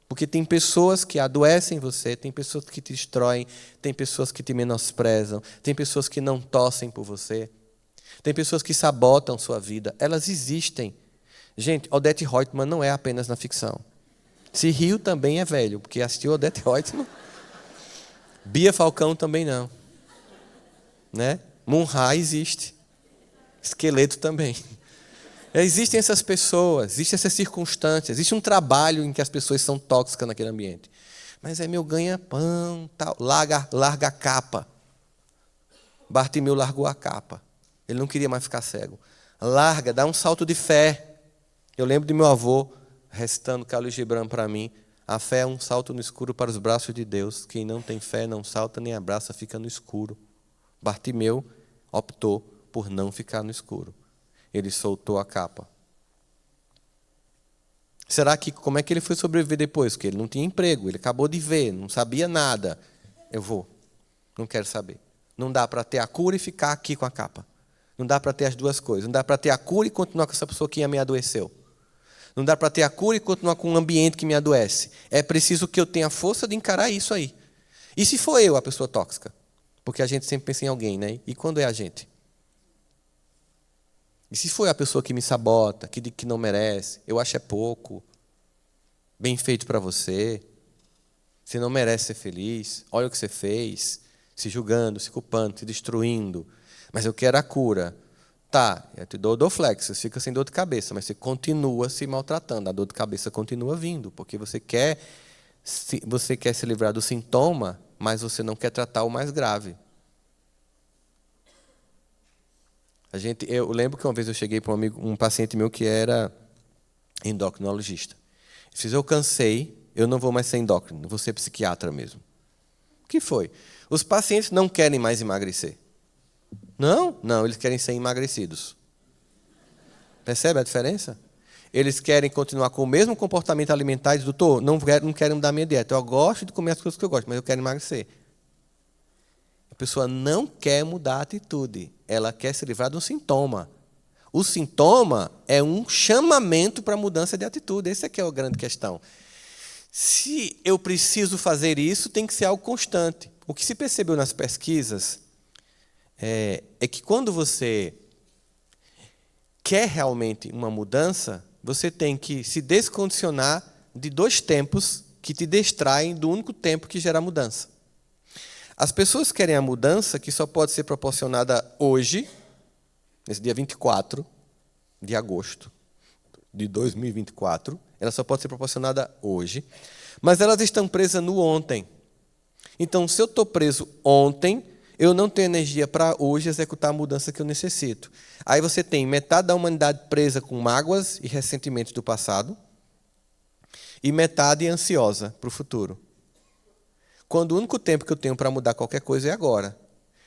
Porque tem pessoas que adoecem você, tem pessoas que te destroem, tem pessoas que te menosprezam, tem pessoas que não torcem por você. Tem pessoas que sabotam sua vida. Elas existem. Gente, Odete Roitman não é apenas na ficção. Se Rio também é velho, porque assistiu Odete Roitman. Bia Falcão também não. Né? Munhá existe. Esqueleto também. Existem essas pessoas, existem essas circunstâncias, existe um trabalho em que as pessoas são tóxicas naquele ambiente. Mas é meu ganha-pão, tal. Larga a capa. Bartimeu largou a capa. Ele não queria mais ficar cego. Larga, dá um salto de fé. Eu lembro de meu avô recitando Khalil Gibran para mim. A fé é um salto no escuro para os braços de Deus. Quem não tem fé não salta nem abraça, fica no escuro. Bartimeu optou por não ficar no escuro. Ele soltou a capa. Será que como é que ele foi sobreviver depois? Porque ele não tinha emprego, ele acabou de ver, não sabia nada. Eu vou. Não quero saber. Não dá para ter a cura e ficar aqui com a capa. Não dá para ter as duas coisas. Não dá para ter a cura e continuar com essa pessoa que me adoeceu. Não dá para ter a cura e continuar com um ambiente que me adoece. É preciso que eu tenha a força de encarar isso aí. E se for eu a pessoa tóxica? Porque a gente sempre pensa em alguém, né? E quando é a gente? E se for a pessoa que me sabota, que diz que não merece, eu acho é pouco, bem feito para você, você não merece ser feliz, olha o que você fez, se julgando, se culpando, se destruindo. Mas eu quero a cura. Tá, eu te dou Dorflex, você fica sem dor de cabeça, mas você continua se maltratando. A dor de cabeça continua vindo, porque você quer se livrar do sintoma, mas você não quer tratar o mais grave. Eu lembro que uma vez eu cheguei para um paciente meu que era endocrinologista. Ele disse, eu cansei, eu não vou mais ser endócrino, vou ser psiquiatra mesmo. O que foi? Os pacientes não querem mais emagrecer. Não, eles querem ser emagrecidos. Percebe a diferença? Eles querem continuar com o mesmo comportamento alimentar e dizem, doutor, não quero mudar minha dieta. Eu gosto de comer as coisas que eu gosto, mas eu quero emagrecer. A pessoa não quer mudar a atitude. Ela quer se livrar de um sintoma. O sintoma é um chamamento para a mudança de atitude. Essa é que é a grande questão. Se eu preciso fazer isso, tem que ser algo constante. O que se percebeu nas pesquisas é que quando você quer realmente uma mudança, você tem que se descondicionar de 2 tempos que te distraem do único tempo que gera a mudança. As pessoas querem a mudança que só pode ser proporcionada hoje, nesse dia 24 de agosto de 2024, ela só pode ser proporcionada hoje, mas elas estão presas no ontem. Então, se eu estou preso ontem, eu não tenho energia para hoje executar a mudança que eu necessito. Aí você tem metade da humanidade presa com mágoas e ressentimentos do passado e metade ansiosa para o futuro. Quando o único tempo que eu tenho para mudar qualquer coisa é agora.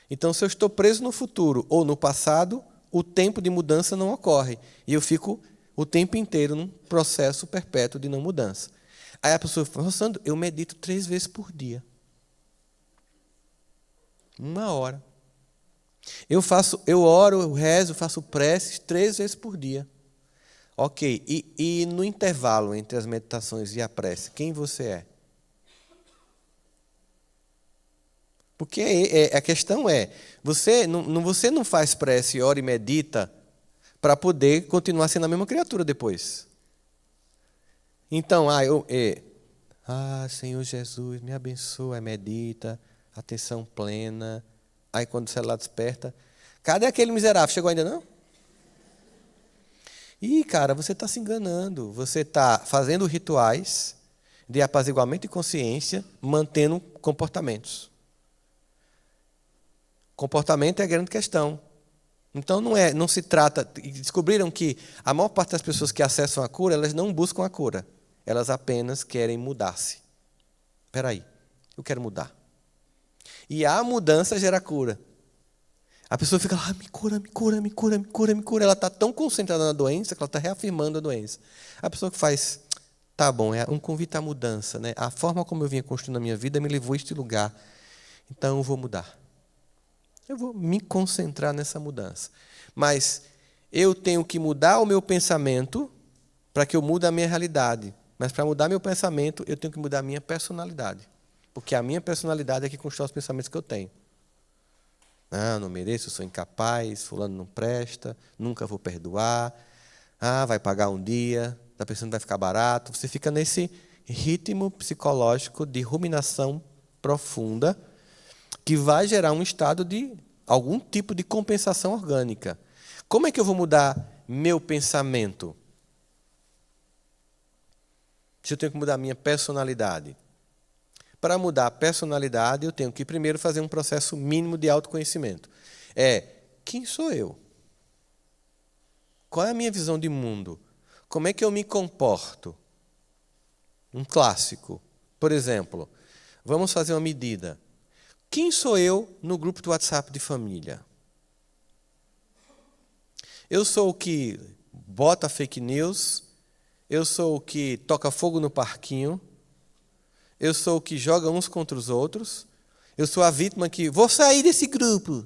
Então, se eu estou preso no futuro ou no passado, o tempo de mudança não ocorre. E eu fico o tempo inteiro num processo perpétuo de não mudança. Aí a pessoa fala, Sandro, eu medito 3 vezes por dia. 1 hora. Eu oro, eu rezo, faço preces 3 vezes por dia. Ok, e no intervalo entre as meditações e a prece, quem você é? Porque a questão é, você não faz prece, ora e medita para poder continuar sendo a mesma criatura depois. Então, Senhor Jesus, me abençoa, medita, atenção plena. Aí quando o celular desperta, cadê aquele miserável? Chegou ainda não? Ih, cara, você está se enganando. Você está fazendo rituais de apaziguamento de consciência, mantendo comportamentos. Comportamento é a grande questão. Então não se trata. Descobriram que a maior parte das pessoas que acessam a cura, elas não buscam a cura. Elas apenas querem mudar-se. Espera aí, eu quero mudar. E a mudança gera cura. A pessoa fica lá, me cura, me cura, me cura, me cura, me cura. Ela está tão concentrada na doença que ela está reafirmando a doença. A pessoa que faz, tá bom, é um convite à mudança, né? A forma como eu vinha construindo a minha vida me levou a este lugar. Então eu vou mudar. Eu vou me concentrar nessa mudança. Mas eu tenho que mudar o meu pensamento para que eu mude a minha realidade. Mas para mudar meu pensamento, eu tenho que mudar a minha personalidade. Porque a minha personalidade é que constrói os pensamentos que eu tenho. Não mereço, sou incapaz, fulano não presta, nunca vou perdoar. Vai pagar um dia, está pensando que vai ficar barato. Você fica nesse ritmo psicológico de ruminação profunda que vai gerar um estado de algum tipo de compensação orgânica. Como é que eu vou mudar meu pensamento? Se eu tenho que mudar a minha personalidade. Para mudar a personalidade, eu tenho que primeiro fazer um processo mínimo de autoconhecimento. Quem sou eu? Qual é a minha visão de mundo? Como é que eu me comporto? Um clássico. Por exemplo, vamos fazer uma medida. Quem sou eu no grupo do WhatsApp de família? Eu sou o que bota fake news, eu sou o que toca fogo no parquinho, eu sou o que joga uns contra os outros, eu sou a vítima que vou sair desse grupo.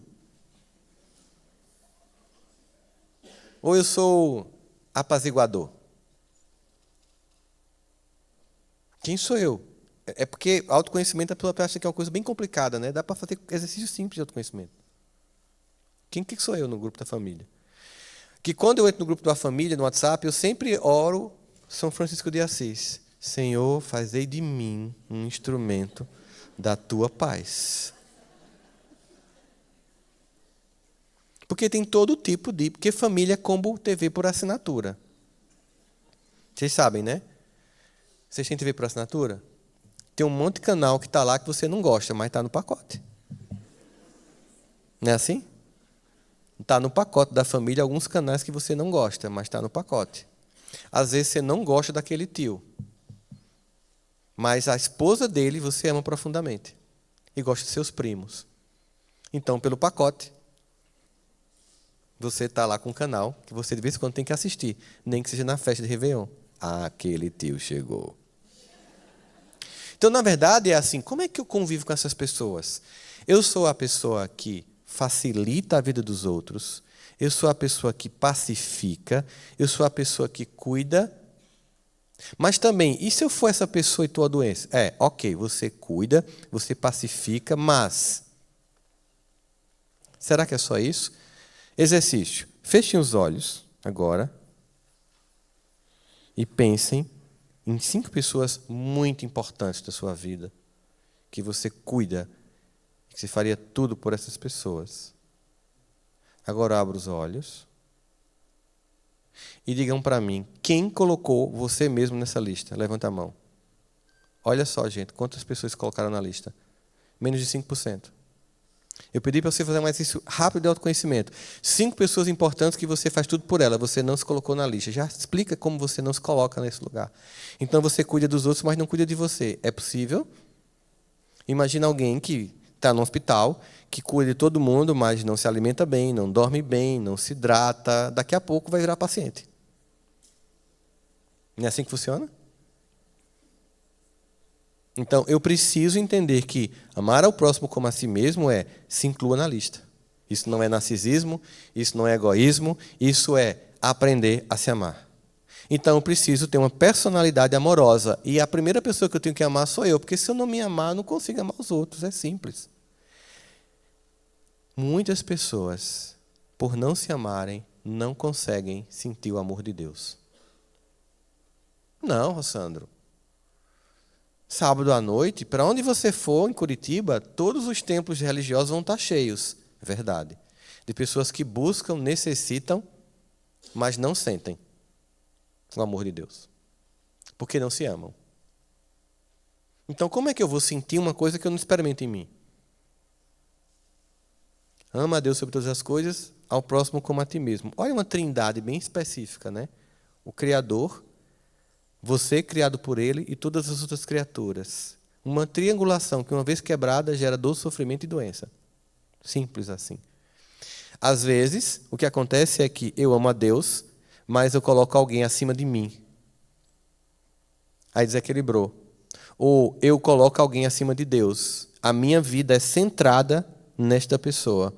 Ou eu sou apaziguador? Quem sou eu? É porque autoconhecimento a pessoa acha que é uma coisa bem complicada, né? Dá para fazer exercício simples de autoconhecimento. Quem que sou eu no grupo da família? Que quando eu entro no grupo da família, no WhatsApp, eu sempre oro São Francisco de Assis. Senhor, fazei de mim um instrumento da tua paz. Porque tem todo tipo de... Porque família é como TV por assinatura. Vocês sabem, né? Vocês têm TV por assinatura? Tem um monte de canal que está lá que você não gosta, mas está no pacote. Não é assim? Está no pacote da família alguns canais que você não gosta, mas está no pacote. Às vezes você não gosta daquele tio, mas a esposa dele você ama profundamente e gosta de seus primos. Então, pelo pacote, você está lá com um canal que você de vez em quando tem que assistir, nem que seja na festa de Réveillon. Aquele tio chegou. Então, na verdade, é assim, como é que eu convivo com essas pessoas? Eu sou a pessoa que facilita a vida dos outros, eu sou a pessoa que pacifica, eu sou a pessoa que cuida, mas também, e se eu for essa pessoa e estou a doença? Ok, você cuida, você pacifica, mas será que é só isso? Exercício. Fechem os olhos agora e pensem em 5 pessoas muito importantes da sua vida, que você cuida, que você faria tudo por essas pessoas. Agora abra os olhos e digam para mim, quem colocou você mesmo nessa lista? Levanta a mão. Olha só, gente, quantas pessoas colocaram na lista? Menos de 5%. Eu pedi para você fazer um exercício rápido de autoconhecimento. 5 pessoas importantes que você faz tudo por ela, você não se colocou na lista. Já explica como você não se coloca nesse lugar. Então você cuida dos outros, mas não cuida de você. É possível? Imagina alguém que está no hospital, que cuida de todo mundo, mas não se alimenta bem, não dorme bem, não se hidrata. Daqui a pouco vai virar paciente. Não é assim que funciona? Então, eu preciso entender que amar ao próximo como a si mesmo se inclua na lista. Isso não é narcisismo, isso não é egoísmo, isso é aprender a se amar. Então, eu preciso ter uma personalidade amorosa. E a primeira pessoa que eu tenho que amar sou eu, porque se eu não me amar, eu não consigo amar os outros. É simples. Muitas pessoas, por não se amarem, não conseguem sentir o amor de Deus. Não, Rossandro. Sábado à noite, para onde você for em Curitiba, todos os templos religiosos vão estar cheios. É verdade. De pessoas que buscam, necessitam, mas não sentem o amor de Deus. Porque não se amam. Então, como é que eu vou sentir uma coisa que eu não experimento em mim? Ama a Deus sobre todas as coisas, ao próximo como a ti mesmo. Olha uma trindade bem específica, né? O Criador, você criado por Ele e todas as outras criaturas. Uma triangulação que, uma vez quebrada, gera dor, sofrimento e doença. Simples assim. Às vezes, o que acontece é que eu amo a Deus, mas eu coloco alguém acima de mim. Aí desequilibrou. Ou eu coloco alguém acima de Deus. A minha vida é centrada nesta pessoa.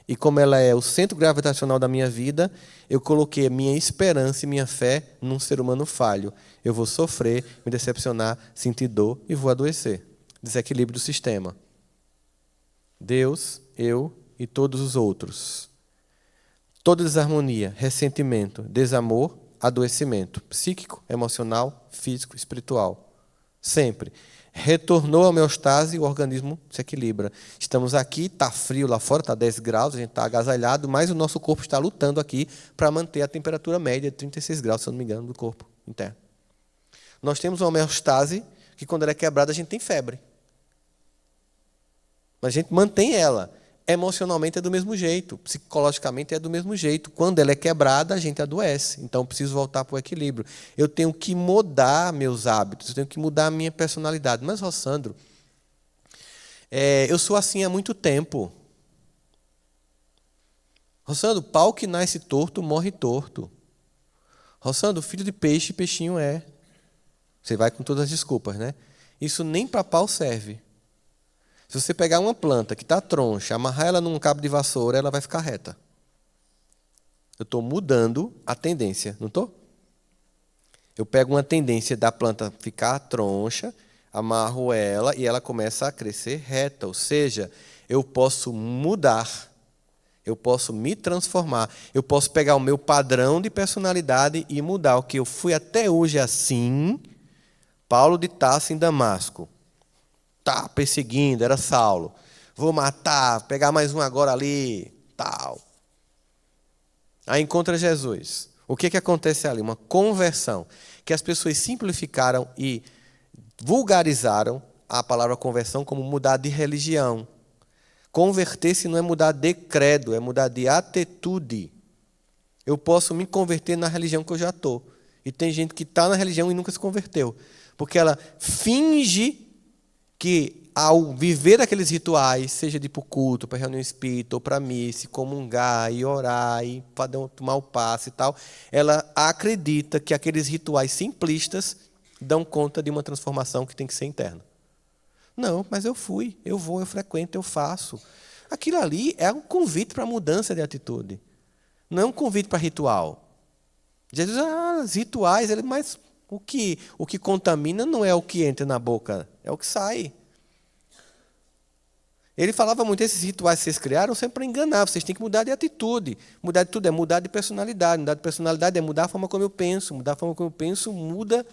E como ela é o centro gravitacional da minha vida, eu coloquei a minha esperança e minha fé num ser humano falho. Eu vou sofrer, me decepcionar, sentir dor e vou adoecer. Desequilíbrio do sistema. Deus, eu e todos os outros. Toda desarmonia, ressentimento, desamor, adoecimento. Psíquico, emocional, físico, espiritual. Sempre. Retornou a homeostase e o organismo se equilibra. Estamos aqui, está frio lá fora, está 10 graus, a gente está agasalhado, mas o nosso corpo está lutando aqui para manter a temperatura média de 36 graus, se eu não me engano, do corpo interno. Nós temos uma homeostase que, quando ela é quebrada, a gente tem febre. Mas a gente mantém ela. Emocionalmente é do mesmo jeito, psicologicamente é do mesmo jeito. Quando ela é quebrada, a gente adoece. Então, eu preciso voltar para o equilíbrio. Eu tenho que mudar meus hábitos, eu tenho que mudar a minha personalidade. Mas, Rossandro, eu sou assim há muito tempo. Rossandro, pau que nasce torto, morre torto. Rossandro, filho de peixe, peixinho é. Você vai com todas as desculpas, né? Isso nem para pau serve. Se você pegar uma planta que está troncha, amarrar ela num cabo de vassoura, ela vai ficar reta. Eu estou mudando a tendência, não estou? Eu pego uma tendência da planta ficar troncha, amarro ela e ela começa a crescer reta. Ou seja, eu posso mudar, eu posso me transformar, eu posso pegar o meu padrão de personalidade e mudar. O que eu fui até hoje assim, Paulo de Tarso em Damasco. Tá perseguindo, era Saulo. Vou matar, pegar mais um agora ali, tal. Aí encontra Jesus. O que acontece ali? Uma conversão. Que as pessoas simplificaram e vulgarizaram a palavra conversão como mudar de religião. Converter-se não é mudar de credo, é mudar de atitude. Eu posso me converter na religião que eu já estou. E tem gente que está na religião e nunca se converteu. Porque ela finge que, ao viver aqueles rituais, seja de ir para o culto, para reunião espírita, ou para missa, comungar, e orar, e tomar o passe e tal, ela acredita que aqueles rituais simplistas dão conta de uma transformação que tem que ser interna. Não, mas eu fui, eu vou, eu frequento, eu faço. Aquilo ali é um convite para mudança de atitude. Não é um convite para ritual. Jesus, os rituais, mas o que contamina não é o que entra na boca, é o que sai. Ele falava muito, esses rituais que vocês criaram sempre para enganar, vocês têm que mudar de atitude. Mudar de tudo é mudar de personalidade. Mudar de personalidade é mudar a forma como eu penso. Mudar a forma como eu penso muda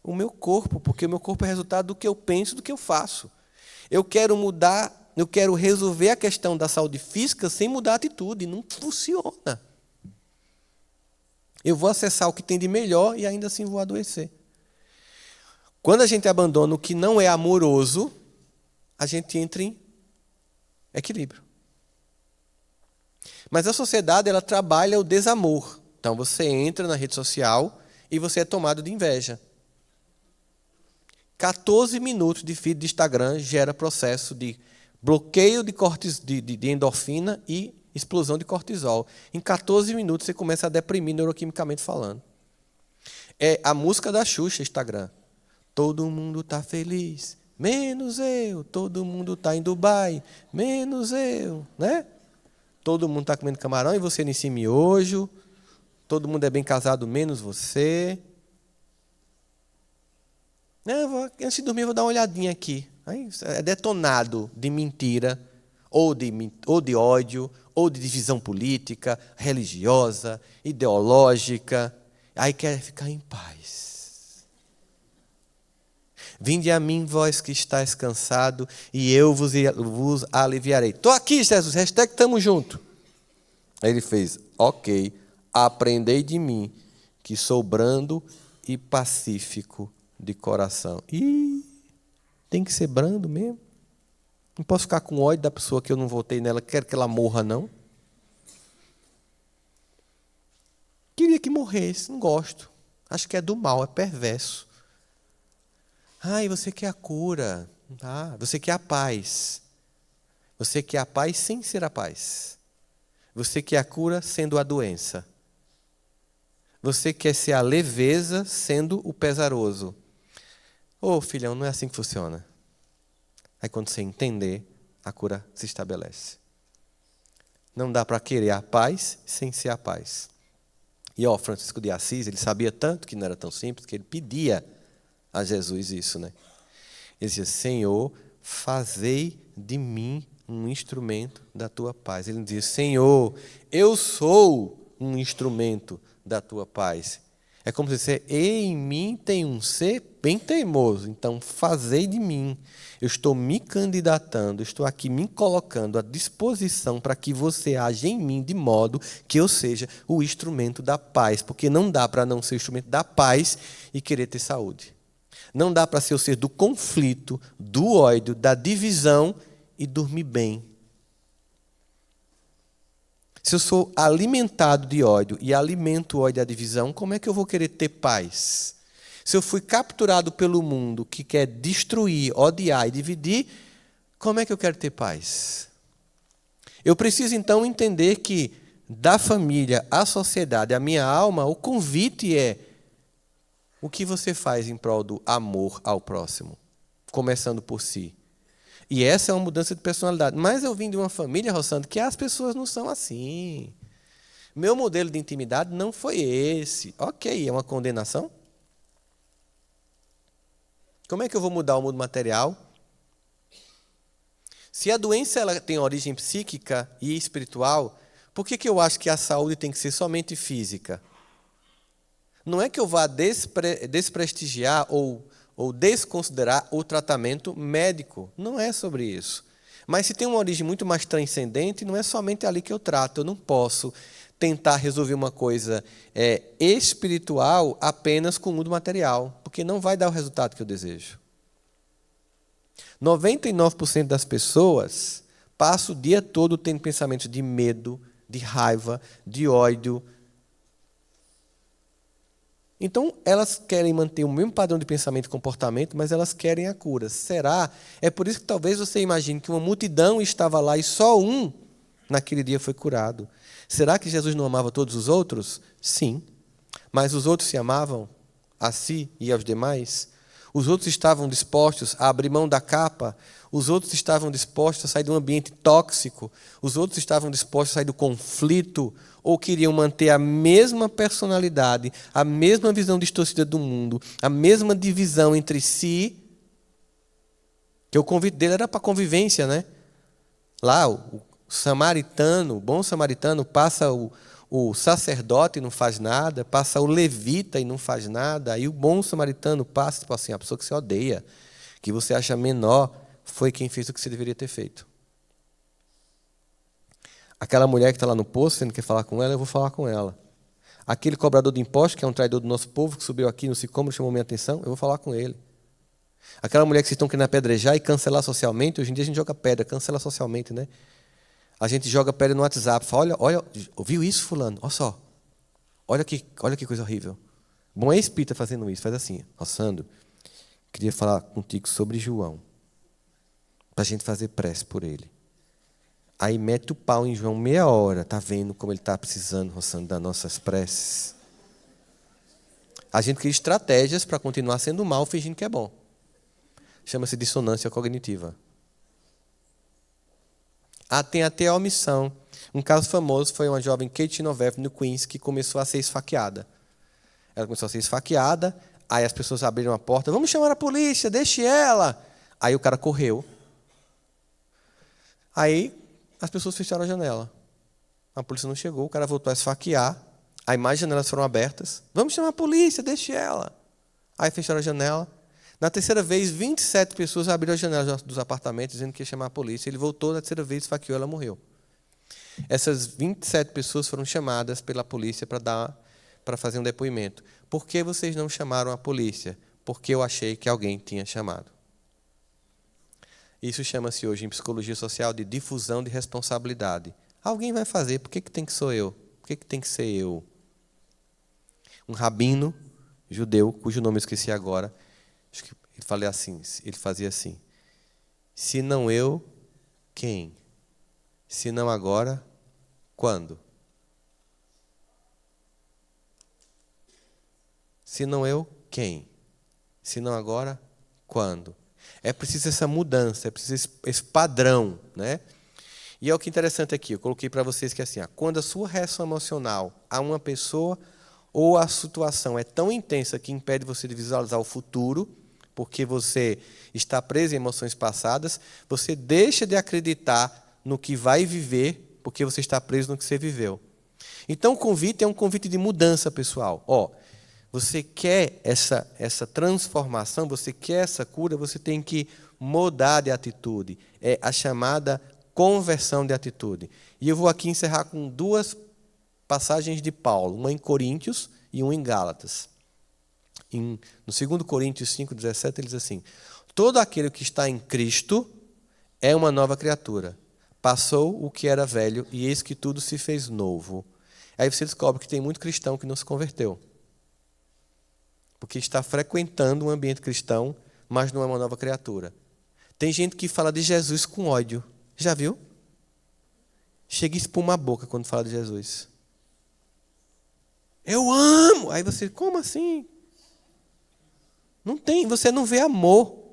o meu corpo, porque o meu corpo é resultado do que eu penso, do que eu faço. Eu quero mudar, eu quero resolver a questão da saúde física sem mudar a atitude. Não funciona. Eu vou acessar o que tem de melhor e ainda assim vou adoecer. Quando a gente abandona o que não é amoroso, a gente entra em equilíbrio. Mas a sociedade, ela trabalha o desamor. Então você entra na rede social e você é tomado de inveja. 14 minutos de feed de Instagram gera processo de bloqueio de endorfina e explosão de cortisol. Em 14 minutos você começa a deprimir neuroquimicamente falando. É a música da Xuxa, Instagram. Todo mundo está feliz, menos eu. Todo mundo está em Dubai, menos eu. Né? Todo mundo está comendo camarão e você nesse miojo. Todo mundo é bem casado, menos você. Antes de dormir, eu vou dar uma olhadinha aqui. Aí, é detonado de mentira, ou de ódio, ou de divisão política, religiosa, ideológica. Aí quer ficar em paz. Vinde a mim, vós que estáis cansado, e eu vos aliviarei. Estou aqui, Jesus, hashtag tamo junto. Aí ele fez, ok, aprendei de mim, que sou brando e pacífico de coração. Tem que ser brando mesmo? Não posso ficar com ódio da pessoa que eu não votei nela, quero que ela morra, não. Queria que morresse, não gosto. Acho que é do mal, é perverso. E você quer a cura. Você quer a paz. Você quer a paz sem ser a paz. Você quer a cura sendo a doença. Você quer ser a leveza sendo o pesaroso. Filhão, não é assim que funciona. Aí quando você entender, a cura se estabelece. Não dá para querer a paz sem ser a paz. E Francisco de Assis, ele sabia tanto que não era tão simples, que ele pedia a Jesus isso, né? Ele dizia, Senhor, fazei de mim um instrumento da tua paz. Ele dizia, Senhor, eu sou um instrumento da tua paz. É como se você, em mim tem um ser bem teimoso, então fazei de mim. Eu estou me candidatando, estou aqui me colocando à disposição para que você haja em mim de modo que eu seja o instrumento da paz, porque não dá para não ser o instrumento da paz e querer ter saúde. Não dá para ser o ser do conflito, do ódio, da divisão e dormir bem. Se eu sou alimentado de ódio e alimento o ódio e a divisão, como é que eu vou querer ter paz? Se eu fui capturado pelo mundo que quer destruir, odiar e dividir, como é que eu quero ter paz? Eu preciso então entender que da família à sociedade, à minha alma, o convite é o que você faz em prol do amor ao próximo, começando por si. E essa é uma mudança de personalidade. Mas eu vim de uma família, Rossandro, que as pessoas não são assim. Meu modelo de intimidade não foi esse. Ok, é uma condenação? Como é que eu vou mudar o mundo material? Se a doença ela tem origem psíquica e espiritual, por que eu acho que a saúde tem que ser somente física? Não é que eu vá desprestigiar ou desconsiderar o tratamento médico. Não é sobre isso. Mas se tem uma origem muito mais transcendente, não é somente ali que eu trato. Eu não posso tentar resolver uma coisa espiritual apenas com o mundo material, porque não vai dar o resultado que eu desejo. 99% das pessoas passam o dia todo tendo pensamentos de medo, de raiva, de ódio. Então, elas querem manter o mesmo padrão de pensamento e comportamento, mas elas querem a cura. Será? É por isso que talvez você imagine que uma multidão estava lá e só um, naquele dia, foi curado. Será que Jesus não amava todos os outros? Sim. Mas os outros se amavam a si e aos demais? Os outros estavam dispostos a abrir mão da capa? Os outros estavam dispostos a sair de um ambiente tóxico? Os outros estavam dispostos a sair do conflito? Ou queriam manter a mesma personalidade, a mesma visão distorcida do mundo, a mesma divisão entre si? Que o convite dele era para convivência, né? Lá, o samaritano, o bom samaritano, passa o sacerdote e não faz nada, passa o levita e não faz nada, aí o bom samaritano passa, tipo assim, a pessoa que você odeia, que você acha menor, foi quem fez o que você deveria ter feito. Aquela mulher que está lá no poço, você não quer falar com ela, eu vou falar com ela. Aquele cobrador de impostos, que é um traidor do nosso povo, que subiu aqui no sicômoro, chamou minha atenção, eu vou falar com ele. Aquela mulher que vocês estão querendo apedrejar e cancelar socialmente, hoje em dia a gente joga pedra, cancela socialmente, né? A gente joga pedra no WhatsApp, fala, olha, ouviu isso, fulano? Olha só, olha que coisa horrível. Bom é espírita fazendo isso, faz assim, ó, Sandro, queria falar contigo sobre João, para a gente fazer prece por ele. Aí mete o pau em João meia hora, tá vendo como ele está precisando, Rossandro, das nossas preces. A gente cria estratégias para continuar sendo mal, fingindo que é bom. Chama-se dissonância cognitiva. Tem até a omissão. Um caso famoso foi uma jovem Kate Noveth, no Queens, que começou a ser esfaqueada. Ela começou a ser esfaqueada, aí as pessoas abriram a porta, vamos chamar a polícia, deixe ela. Aí o cara correu. Aí as pessoas fecharam a janela. A polícia não chegou, o cara voltou a esfaquear, aí mais janelas foram abertas. Vamos chamar a polícia, deixe ela. Aí fecharam a janela. Na terceira vez, 27 pessoas abriram as janelas dos apartamentos, dizendo que ia chamar a polícia. Ele voltou, na terceira vez, esfaqueou, ela morreu. Essas 27 pessoas foram chamadas pela polícia para fazer um depoimento. Por que vocês não chamaram a polícia? Porque eu achei que alguém tinha chamado. Isso chama-se hoje, em psicologia social, de difusão de responsabilidade. Alguém vai fazer, por que tem que sou eu? Por que tem que ser eu? Um rabino judeu, cujo nome eu esqueci agora, acho que ele fazia assim, se não eu, quem? Se não agora, quando? Se não eu, quem? Se não agora, quando? É preciso essa mudança, é preciso esse padrão, né? E é o que é interessante aqui, eu coloquei para vocês que assim, quando a sua reação emocional a uma pessoa ou a situação é tão intensa que impede você de visualizar o futuro, porque você está preso em emoções passadas, você deixa de acreditar no que vai viver, porque você está preso no que você viveu. Então, o convite é um convite de mudança, pessoal. Você quer essa transformação, você quer essa cura, você tem que mudar de atitude. É a chamada conversão de atitude. E eu vou aqui encerrar com duas passagens de Paulo, uma em Coríntios e uma em Gálatas. No 2 Coríntios 5,17, ele diz assim, todo aquele que está em Cristo é uma nova criatura. Passou o que era velho e eis que tudo se fez novo. Aí você descobre que tem muito cristão que não se converteu. Porque está frequentando um ambiente cristão, mas não é uma nova criatura. Tem gente que fala de Jesus com ódio. Já viu? Chega e espuma a boca quando fala de Jesus. Eu amo! Aí você, como assim? Não tem, você não vê amor.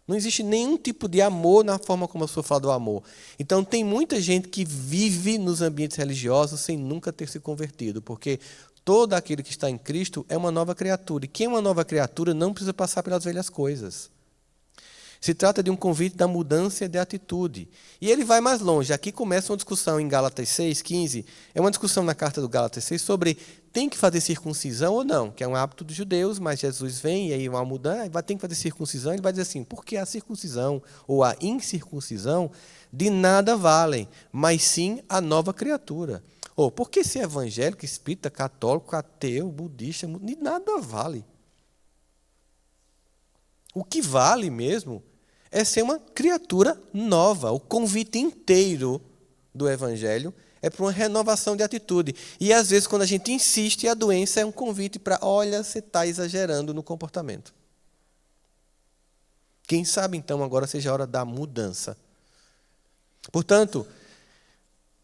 Não existe nenhum tipo de amor na forma como a pessoa fala do amor. Então, tem muita gente que vive nos ambientes religiosos sem nunca ter se convertido, porque todo aquele que está em Cristo é uma nova criatura. E quem é uma nova criatura não precisa passar pelas velhas coisas. Se trata de um convite da mudança de atitude. E ele vai mais longe. Aqui começa uma discussão em Gálatas 6,15. É uma discussão na carta do Gálatas 6 sobre tem que fazer circuncisão ou não, que é um hábito dos judeus, mas Jesus vem e aí uma mudança, tem que fazer circuncisão, ele vai dizer assim, porque a circuncisão ou a incircuncisão de nada valem, mas sim a nova criatura. Ou porque ser evangélico, espírita, católico, ateu, budista, de nada vale. O que vale mesmo é ser uma criatura nova. O convite inteiro do Evangelho É para uma renovação de atitude. E às vezes, quando a gente insiste, a doença é um convite para, olha, você está exagerando no comportamento. Quem sabe, então, agora seja a hora da mudança. Portanto,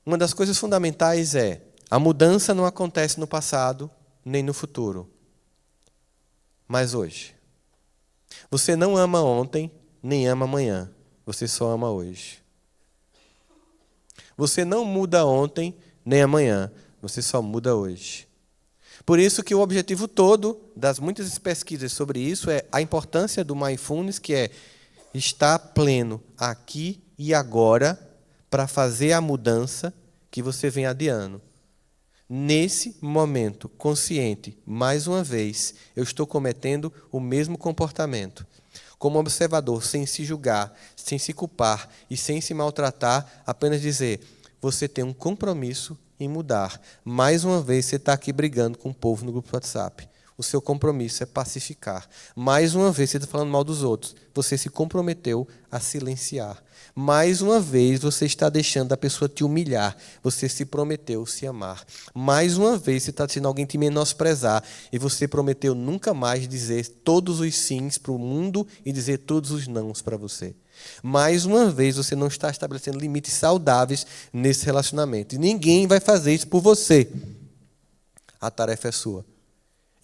uma das coisas fundamentais é, a mudança não acontece no passado, nem no futuro, mas hoje. Você não ama ontem, nem ama amanhã. Você só ama hoje. Você não muda ontem, nem amanhã. Você só muda hoje. Por isso que o objetivo todo das muitas pesquisas sobre isso é a importância do mindfulness, que é estar pleno aqui e agora para fazer a mudança que você vem adiando. Nesse momento consciente, mais uma vez, eu estou cometendo o mesmo comportamento. Como observador, sem se julgar, sem se culpar e sem se maltratar, apenas dizer, você tem um compromisso em mudar. Mais uma vez, você está aqui brigando com o povo no grupo do WhatsApp. O seu compromisso é pacificar. Mais uma vez, você está falando mal dos outros. Você se comprometeu a silenciar. Mais uma vez, você está deixando a pessoa te humilhar. Você se prometeu se amar. Mais uma vez, você está deixando alguém te menosprezar. E você prometeu nunca mais dizer todos os sims para o mundo e dizer todos os nãos para você. Mais uma vez, você não está estabelecendo limites saudáveis nesse relacionamento. E ninguém vai fazer isso por você. A tarefa é sua.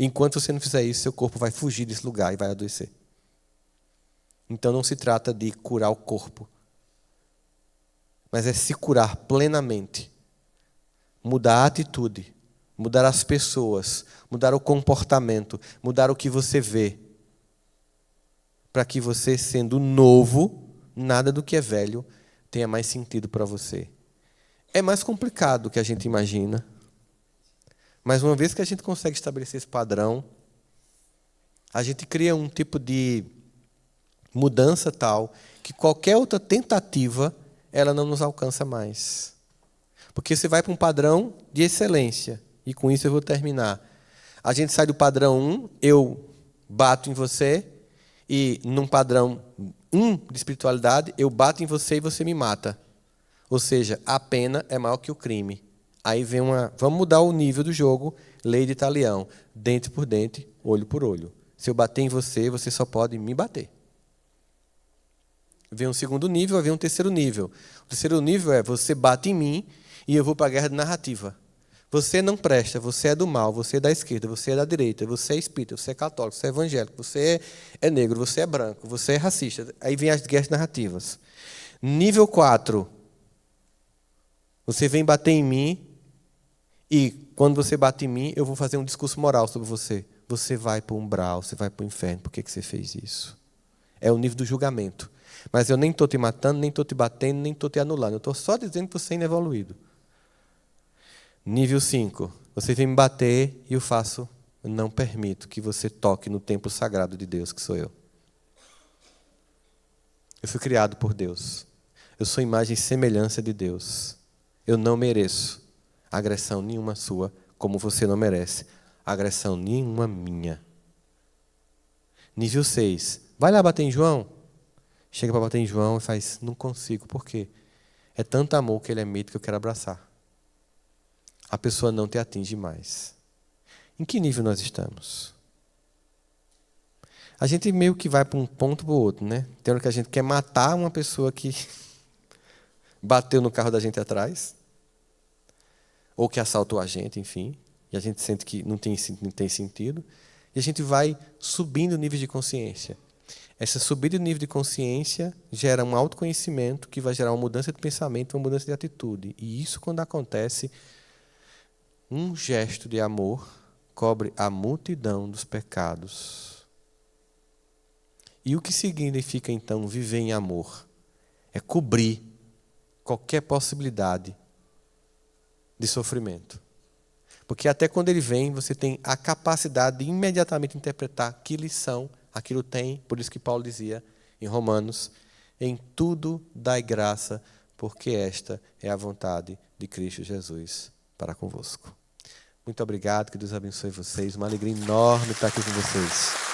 Enquanto você não fizer isso, seu corpo vai fugir desse lugar e vai adoecer. Então não se trata de curar o corpo, mas é se curar plenamente. Mudar a atitude, mudar as pessoas, mudar o comportamento, mudar o que você vê. Para que você, sendo novo, nada do que é velho tenha mais sentido para você. É mais complicado do que a gente imagina. Mas uma vez que a gente consegue estabelecer esse padrão, a gente cria um tipo de mudança tal que qualquer outra tentativa, ela não nos alcança mais. Porque você vai para um padrão de excelência. E com isso eu vou terminar. A gente sai do padrão 1, eu bato em você, e num padrão 1 de espiritualidade, eu bato em você e você me mata. Ou seja, a pena é maior que o crime. Aí vem vamos mudar o nível do jogo, lei de talião, dente por dente, olho por olho. Se eu bater em você, você só pode me bater. Vem um segundo nível, vai vir um terceiro nível. O terceiro nível é, você bate em mim e eu vou para a guerra de narrativa. Você não presta, você é do mal, você é da esquerda, você é da direita, você é espírita, você é católico, você é evangélico, você é negro, você é branco, você é racista. Aí vem as guerras narrativas. Nível 4. Você vem bater em mim e quando você bate em mim, eu vou fazer um discurso moral sobre você. Você vai para o umbral, você vai para o inferno. Por que você fez isso? É o nível do julgamento. Mas eu nem estou te matando, nem estou te batendo, nem estou te anulando. Eu estou só dizendo que você é inevoluído. Nível 5. Você vem me bater e eu não permito que você toque no templo sagrado de Deus, que sou eu. Eu fui criado por Deus. Eu sou imagem e semelhança de Deus. Eu não mereço agressão nenhuma sua, como você não merece agressão nenhuma minha. Nível 6. Vai lá bater em João. Chega para bater em João e faz, não consigo. Por quê? É tanto amor que ele emite que eu quero abraçar. A pessoa não te atinge mais. Em que nível nós estamos? A gente meio que vai para um ponto para o outro, né? Tem hora que a gente quer matar uma pessoa que bateu no carro da gente atrás, ou que assaltou a gente, enfim, e a gente sente que não tem sentido, e a gente vai subindo o nível de consciência. Essa subida de nível de consciência gera um autoconhecimento que vai gerar uma mudança de pensamento, uma mudança de atitude. E isso, quando acontece, um gesto de amor cobre a multidão dos pecados. E o que significa, então, viver em amor? É cobrir qualquer possibilidade de sofrimento. Porque até quando ele vem, você tem a capacidade de imediatamente interpretar que lição aquilo tem. Por isso que Paulo dizia em Romanos, em tudo dai graça, porque esta é a vontade de Cristo Jesus para convosco. Muito obrigado, que Deus abençoe vocês. Uma alegria enorme estar aqui com vocês.